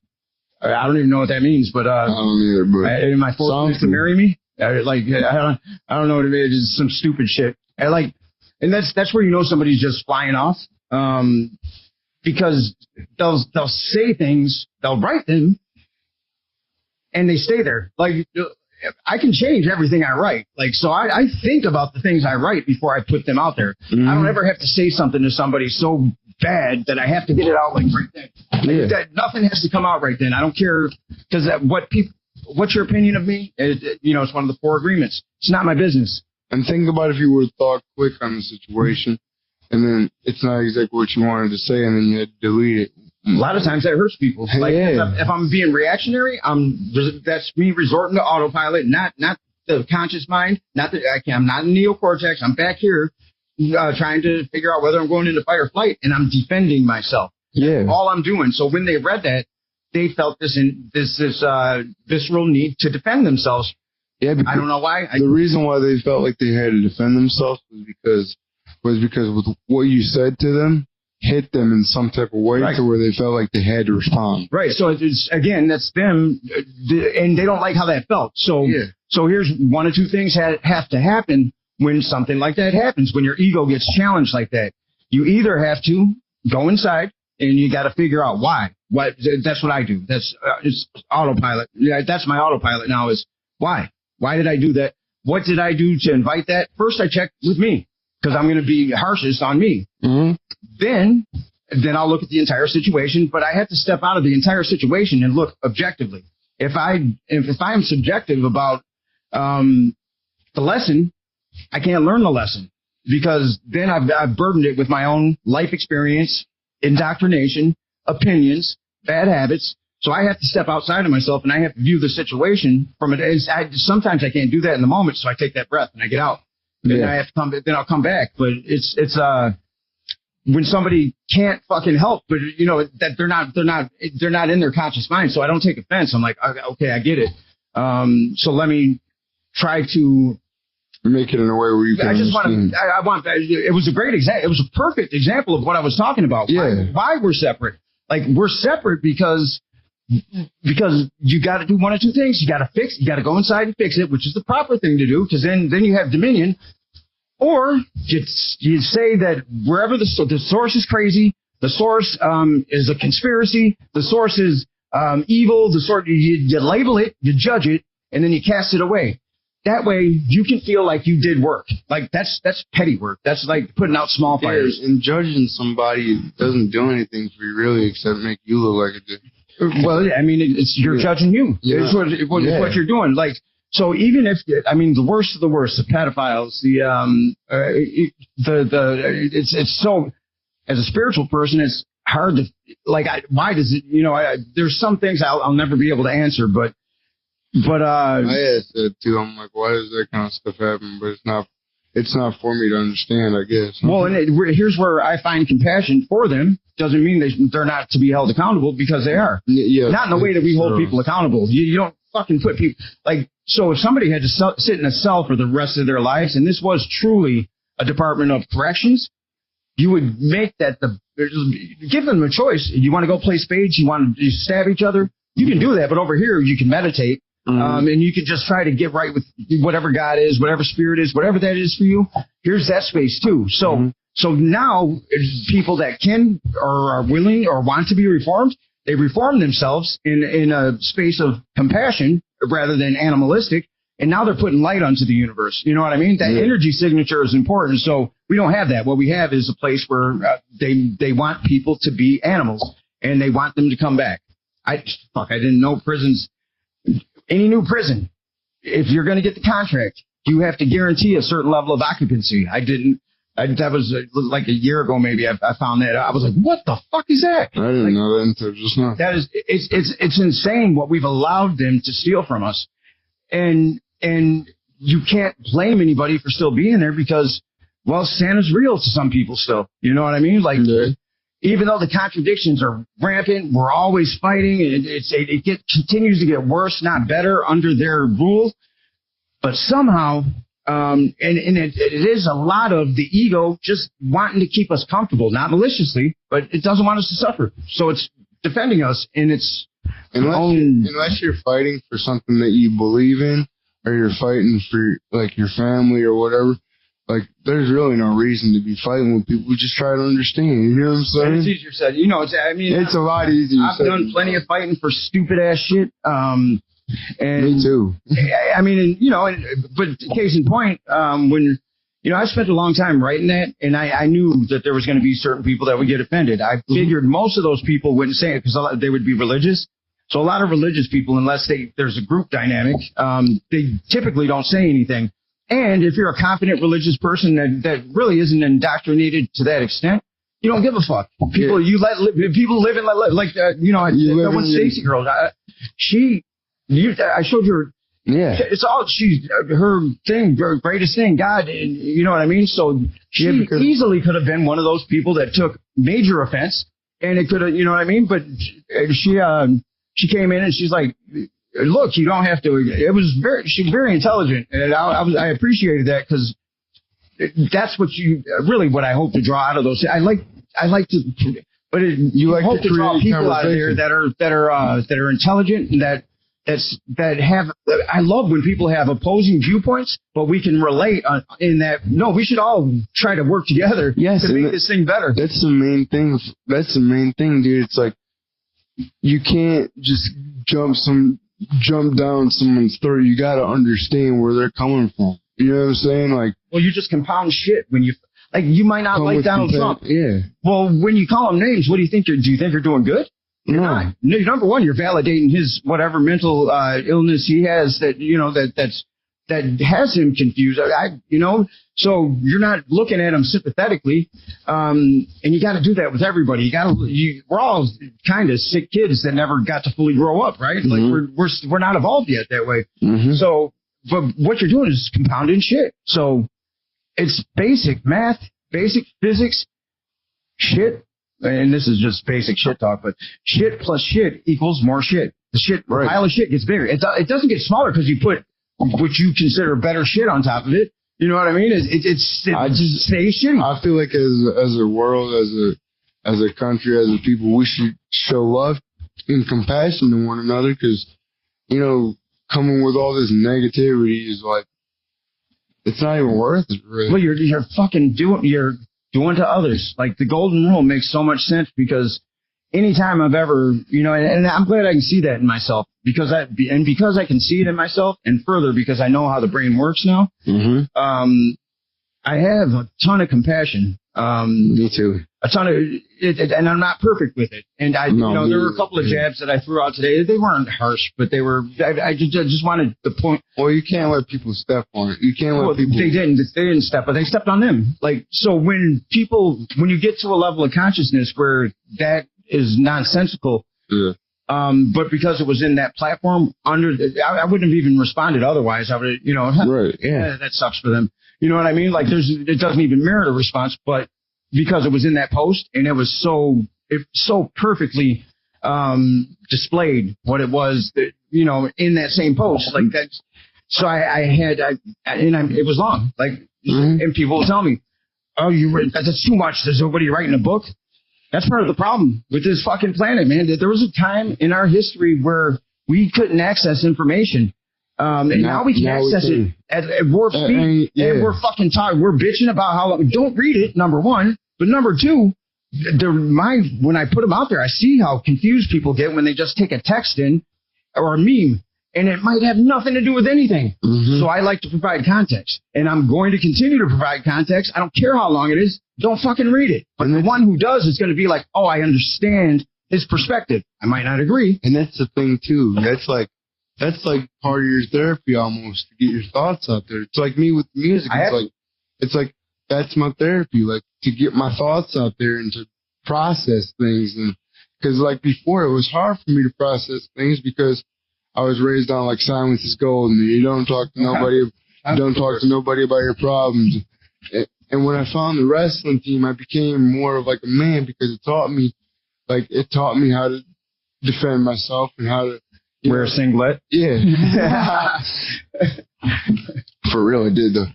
I don't even know what that means, but I don't either. But in my fourth to marry me, I don't know what it is. It's some stupid shit. And that's where you know somebody's just flying off, because they'll say things, they'll write them, and they stay there. Like, I can change everything I write. Like, so I think about the things I write before I put them out there. Mm-hmm. I don't ever have to say something to somebody so bad that I have to get it out like right then. Yeah. That nothing has to come out right then. I don't care, because what's your opinion of me? It's one of the 4 agreements. It's not my business. And think about if you were thought quick on the situation, and then it's not exactly what you wanted to say, and then you had to delete it. A lot of times that hurts people. Like, if I'm being reactionary, that's me resorting to autopilot, not the conscious mind. I'm not in neocortex. I'm back here trying to figure out whether I'm going into fight or flight, and I'm defending myself. Yeah, that's all I'm doing. So when they read that, they felt this visceral need to defend themselves. Yeah, I don't know why. The reason why they felt like they had to defend themselves was because with what you said to them hit them in some type of way, right, to where they felt like they had to respond. Right. So that's them, and they don't like how that felt. So So here's one or two things have to happen when something like that happens. When your ego gets challenged like that, you either have to go inside and you got to figure out why. That's what I do. That's it's autopilot. Yeah, that's my autopilot now. Is why. Why did I do that? What did I do to invite that? First, I check with me, because I'm going to be harshest on me. Mm-hmm. Then I'll look at the entire situation, but I have to step out of the entire situation and look objectively. If I'm subjective about the lesson, I can't learn the lesson, because then I've burdened it with my own life experience, indoctrination, opinions, bad habits. So I have to step outside of myself, and I have to view the situation from it. Sometimes I can't do that in the moment, so I take that breath and I get out. Then I have to come. Then I'll come back. But it's when somebody can't fucking help, but that they're not in their conscious mind. So I don't take offense. I'm like, okay, I get it. So let me try to make it in a way where you can. It was a great example. It was a perfect example of what I was talking about. Yeah. Why we're separate? Like, we're separate because you got to do one or two things. You got to go inside and fix it, which is the proper thing to do, because then you have dominion. Or you say that wherever the source is crazy, the source is a conspiracy, the source is evil, the source, you label it, you judge it, and then you cast it away. That way you can feel like you did work. Like, that's petty work. That's like putting out small fires. And judging somebody doesn't do anything for you really, except make you look like it did. Well, I mean, you're judging you. Yeah. It's what you're doing. Like, so even if, the worst of the worst, the pedophiles, it's so, as a spiritual person, it's hard to, like, why does it, there's some things I'll never be able to answer, but I asked that too. I'm like, why does that kind of stuff happen? But it's not for me to understand, I guess. Well, and here's where I find compassion for them. Doesn't mean they're not to be held accountable, because they are. Yeah, not in the way that we hold people accountable. You don't fucking put people, like, so if somebody had to sit in a cell for the rest of their lives, and this was truly a Department of Corrections, you would make that give them a choice. You want to go play spades? You want to stab each other? You can do that, but over here you can meditate. Mm-hmm. And you can just try to get right with whatever God is, whatever spirit is, whatever that is for you. Here's that space too. So, So now people that can or are willing or want to be reformed, they reform themselves in a space of compassion rather than animalistic. And now they're putting light onto the universe. You know what I mean? That energy signature is important. So we don't have that. What we have is a place where they want people to be animals, and they want them to come back. I didn't know prisons. Any new prison, if you're going to get the contract, you have to guarantee a certain level of occupancy. That was like a year ago, maybe. I found that. I was like, what the fuck is that? I didn't know that until just now. That is, it's insane what we've allowed them to steal from us. And you can't blame anybody for still being there, because well, Santa's real to some people still. You know what I mean? Like, even though the contradictions are rampant, we're always fighting. It continues to get worse, not better, under their rule. But somehow, it is a lot of the ego just wanting to keep us comfortable, not maliciously, but it doesn't want us to suffer. So it's defending us in its own. Unless you're fighting for something that you believe in, or you're fighting for like your family or whatever, like there's really no reason to be fighting with people who just try to understand. You know what I'm saying? It's easier said. You know, it's a lot easier. I've done plenty of fighting for stupid ass shit. And me too. I mean, but case in point, when, I spent a long time writing that, and I knew that there was going to be certain people that would get offended. I figured most of those people wouldn't say it because they would be religious. So a lot of religious people, unless there's a group dynamic, they typically don't say anything. And if you're a confident religious person that really isn't indoctrinated to that extent, you don't give a fuck. People, people live in that one Stacey girl. I showed her. Yeah, it's all her thing, her greatest thing, God. And you know what I mean. So she easily could have been one of those people that took major offense, and it could have, you know what I mean. But she came in and she's like, "Look, you don't have to." She's very intelligent, and I appreciated that because that's what what I hope to draw out of those. I like to. But you like hope to draw people out of there that are intelligent and I love when people have opposing viewpoints, but we can relate in that. No, we should all try to work together to make this thing better. That's the main thing. That's the main thing, dude. It's like you can't just jump down someone's throat. You got to understand where they're coming from. You know what I'm saying? Like, well, you just compound shit when you you might not like Donald Trump. Yeah. Well, when you call him names, what do you think? Do you think you're doing good? You're not. No, number one, you're validating his whatever mental illness he has that has him confused. So you're not looking at him sympathetically, and you got to do that with everybody. We're all kind of sick kids that never got to fully grow up, right? Mm-hmm. Like we're not evolved yet that way. Mm-hmm. So, but what you're doing is compounding shit. So it's basic math, basic physics, shit. And this is just basic shit talk, but shit plus shit equals more shit. The pile of shit gets bigger. It doesn't get smaller because you put what you consider better shit on top of it. You know what I mean? It just stays shitty. I feel like as a world, as a country, as a people, we should show love and compassion to one another because, coming with all this negativity is like, it's not even worth it, really. Well, you're fucking you're doing to others. Like the golden rule makes so much sense because anytime I've ever, and I'm glad I can see that in myself because I can see it in myself and further because I know how the brain works now. Mm-hmm. I have a ton of compassion. Me too. A ton of it, and I'm not perfect with it. And there were a couple of jabs that I threw out today. They weren't harsh, but they were. I just wanted the point. Well, you can't let people step on it. You can't let people. They didn't step, but they stepped on them. Like so, when you get to a level of consciousness where that is nonsensical. Yeah. But because it was in that platform, I wouldn't have even responded otherwise. I would, right? Yeah, that sucks for them. You know what I mean? Like it doesn't even merit a response, but because it was in that post and it was so perfectly displayed what it was that in that same post like that. So it was long, like, mm-hmm. And people will tell me, "Oh, that's too much. There's nobody writing a book." That's part of the problem with this fucking planet, man. There was a time in our history where we couldn't access information. And now we can access it at warp speed, and we're fucking tired. We're bitching about how long. Don't read it, number one. But number two, when I put them out there, I see how confused people get when they just take a text in or a meme, and it might have nothing to do with anything. Mm-hmm. So I like to provide context, and I'm going to continue to provide context. I don't care how long it is. Don't fucking read it. But the one who does is going to be like, oh, I understand his perspective. I might not agree. And that's the thing, too. That's like part of your therapy almost to get your thoughts out there. It's like me with music. It's like that's my therapy, like to get my thoughts out there and to process things. And because like before, it was hard for me to process things because I was raised on like silence is gold, and you don't talk to nobody. You don't talk to nobody about your problems. And when I found the wrestling team, I became more of like a man because it taught me how to defend myself and how to wear a singlet. Yeah. For real, it did though.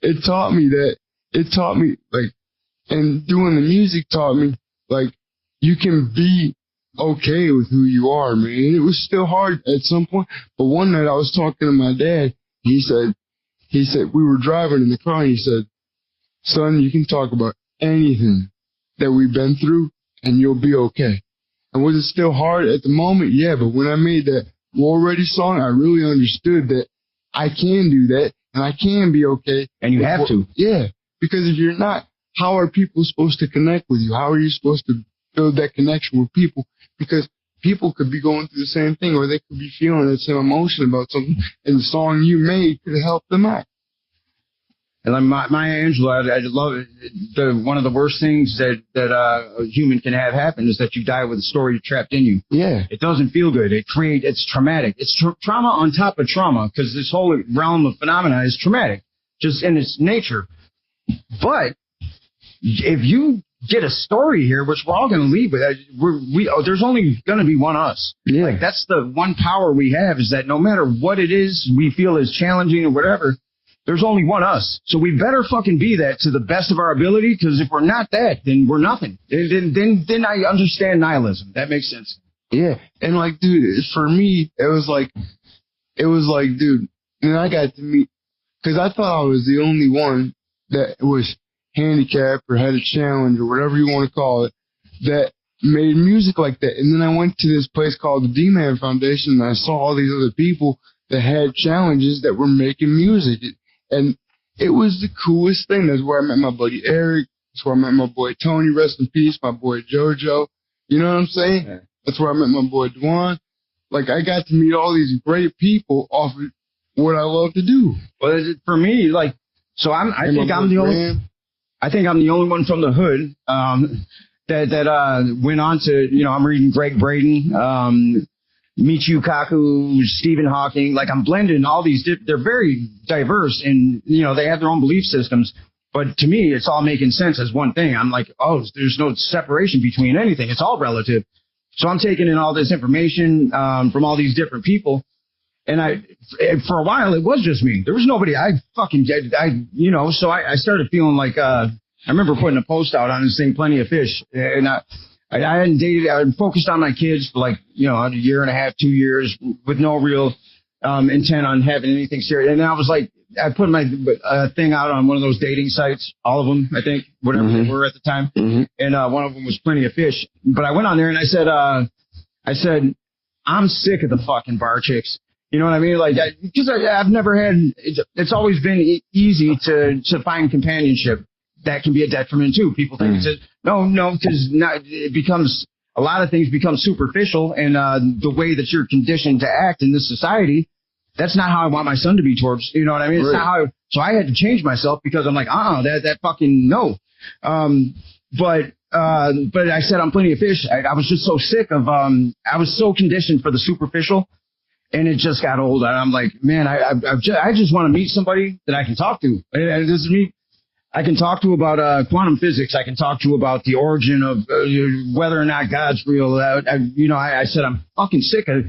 It taught me like, and doing the music taught me like you can be okay with who you are, man. It was still hard at some point, but one night I was talking to my dad. He said we were driving in the car, and he said, "Son, you can talk about anything that we've been through, and you'll be okay." And was it still hard at the moment? Yeah, but when I made that War Ready song, I really understood that I can do that, and I can be okay. And you have to. Yeah, because if you're not, how are people supposed to connect with you? How are you supposed to build that connection with people? Because people could be going through the same thing, or they could be feeling the same emotion about something, and the song you made could help them out. And like Maya Angelou, I love it. One of the worst things that a human can have happen is that you die with a story trapped in you. Yeah. It doesn't feel good. It's traumatic. It's trauma on top of trauma, because this whole realm of phenomena is traumatic, just in its nature. But if you get a story here, which we're all going to leave with, there's only going to be one us. Yeah. Like, that's the one power we have, is that no matter what it is we feel is challenging or whatever, there's only one us. So we better fucking be that to the best of our ability, because if we're not that, then we're nothing. Then I understand nihilism. That makes sense. Yeah. And like, dude, for me, it was like, dude, and I got to meet, because I thought I was the only one that was handicapped or had a challenge or whatever you want to call it, that made music like that. And then I went to this place called the D-Man Foundation, and I saw all these other people that had challenges that were making music. And it was the coolest thing. That's where I met my buddy Eric. That's where I met my boy Tony, rest in peace, my boy JoJo. You know what I'm saying? Yeah. That's where I met my boy Dwan. Like, I got to meet all these great people off of what I love to do. Well, for me, like, so I think I'm the only one from the hood that went on to, you know, I'm reading Greg Braden, Michio Kaku, Stephen Hawking. Like, I'm blending all these. They're very diverse, and, you know, they have their own belief systems. But to me, it's all making sense as one thing. I'm like, oh, there's no separation between anything. It's all relative. So I'm taking in all this information from all these different people. And for a while, it was just me. There was nobody. So I started feeling like, I remember putting a post out on this thing, Plenty of Fish. And I hadn't dated. I had focused on my kids for, like, you know, a year and a half, 2 years, with no real intent on having anything serious. And then I was like, I put my thing out on one of those dating sites, all of them, I think, whatever they were at the time. Mm-hmm. And one of them was Plenty of Fish. But I went on there and I said, I'm sick of the fucking bar chicks. You know what I mean? Like, because I've never had. It's always been easy to find companionship. That can be a detriment too. People think no, because it becomes, a lot of things become superficial, and the way that you're conditioned to act in this society, that's not how I want my son to be towards. You know what I mean? It's not how. So I had to change myself, because I'm like, that fucking no. But I said I'm Plenty of Fish. I was just so sick of. I was so conditioned for the superficial. And it just got old. And I'm like, man, I just want to meet somebody that I can talk to. And this is me. I can talk to about quantum physics. I can talk to about the origin of whether or not God's real. I said I'm fucking sick of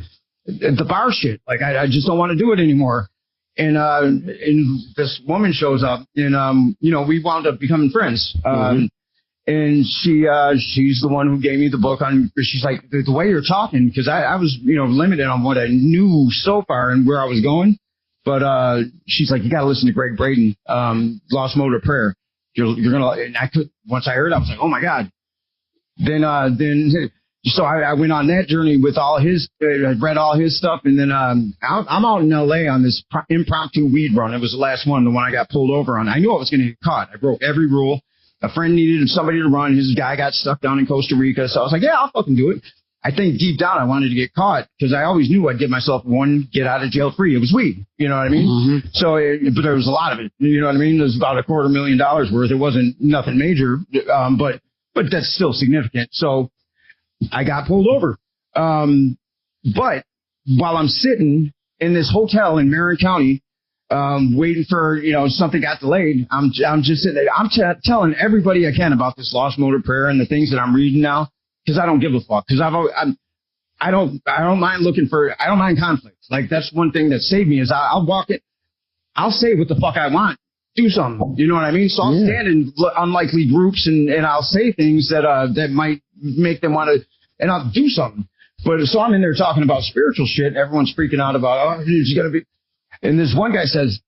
the bar shit. Like, I just don't want to do it anymore. And this woman shows up, and we wound up becoming friends. And she's the one who gave me the book on. She's like, the way you're talking, because I was, limited on what I knew so far and where I was going. But she's like, you got to listen to Greg Braden, Lost Mode of Prayer. You're gonna. And I could, once I heard it, I was like, oh my God. So I went on that journey with all his. I read all his stuff, and then I'm out in L.A. on this impromptu weed run. It was the last one, the one I got pulled over on. I knew I was going to get caught. I broke every rule. A friend needed somebody to run. His guy got stuck down in Costa Rica. So I was like, yeah, I'll fucking do it. I think deep down I wanted to get caught, because I always knew I'd get myself one get out of jail free. It was weed. You know what I mean? Mm-hmm. So, but there was a lot of it. You know what I mean? It was about $250,000 worth. It wasn't nothing major, but that's still significant. So I got pulled over. But while I'm sitting in this hotel in Marin County, waiting for, you know, something got delayed. I'm just sitting there. I'm telling everybody I can about this lost mode of prayer and the things that I'm reading now, because I don't give a fuck. Because I don't mind conflict. Like, that's one thing that saved me is I'll walk it. I'll say what the fuck I want. Do something. You know what I mean? So I'll stand in unlikely groups and I'll say things that might make them want to, and I'll do something. But so I'm in there talking about spiritual shit. Everyone's freaking out about, oh, he's going to be. And this one guy says,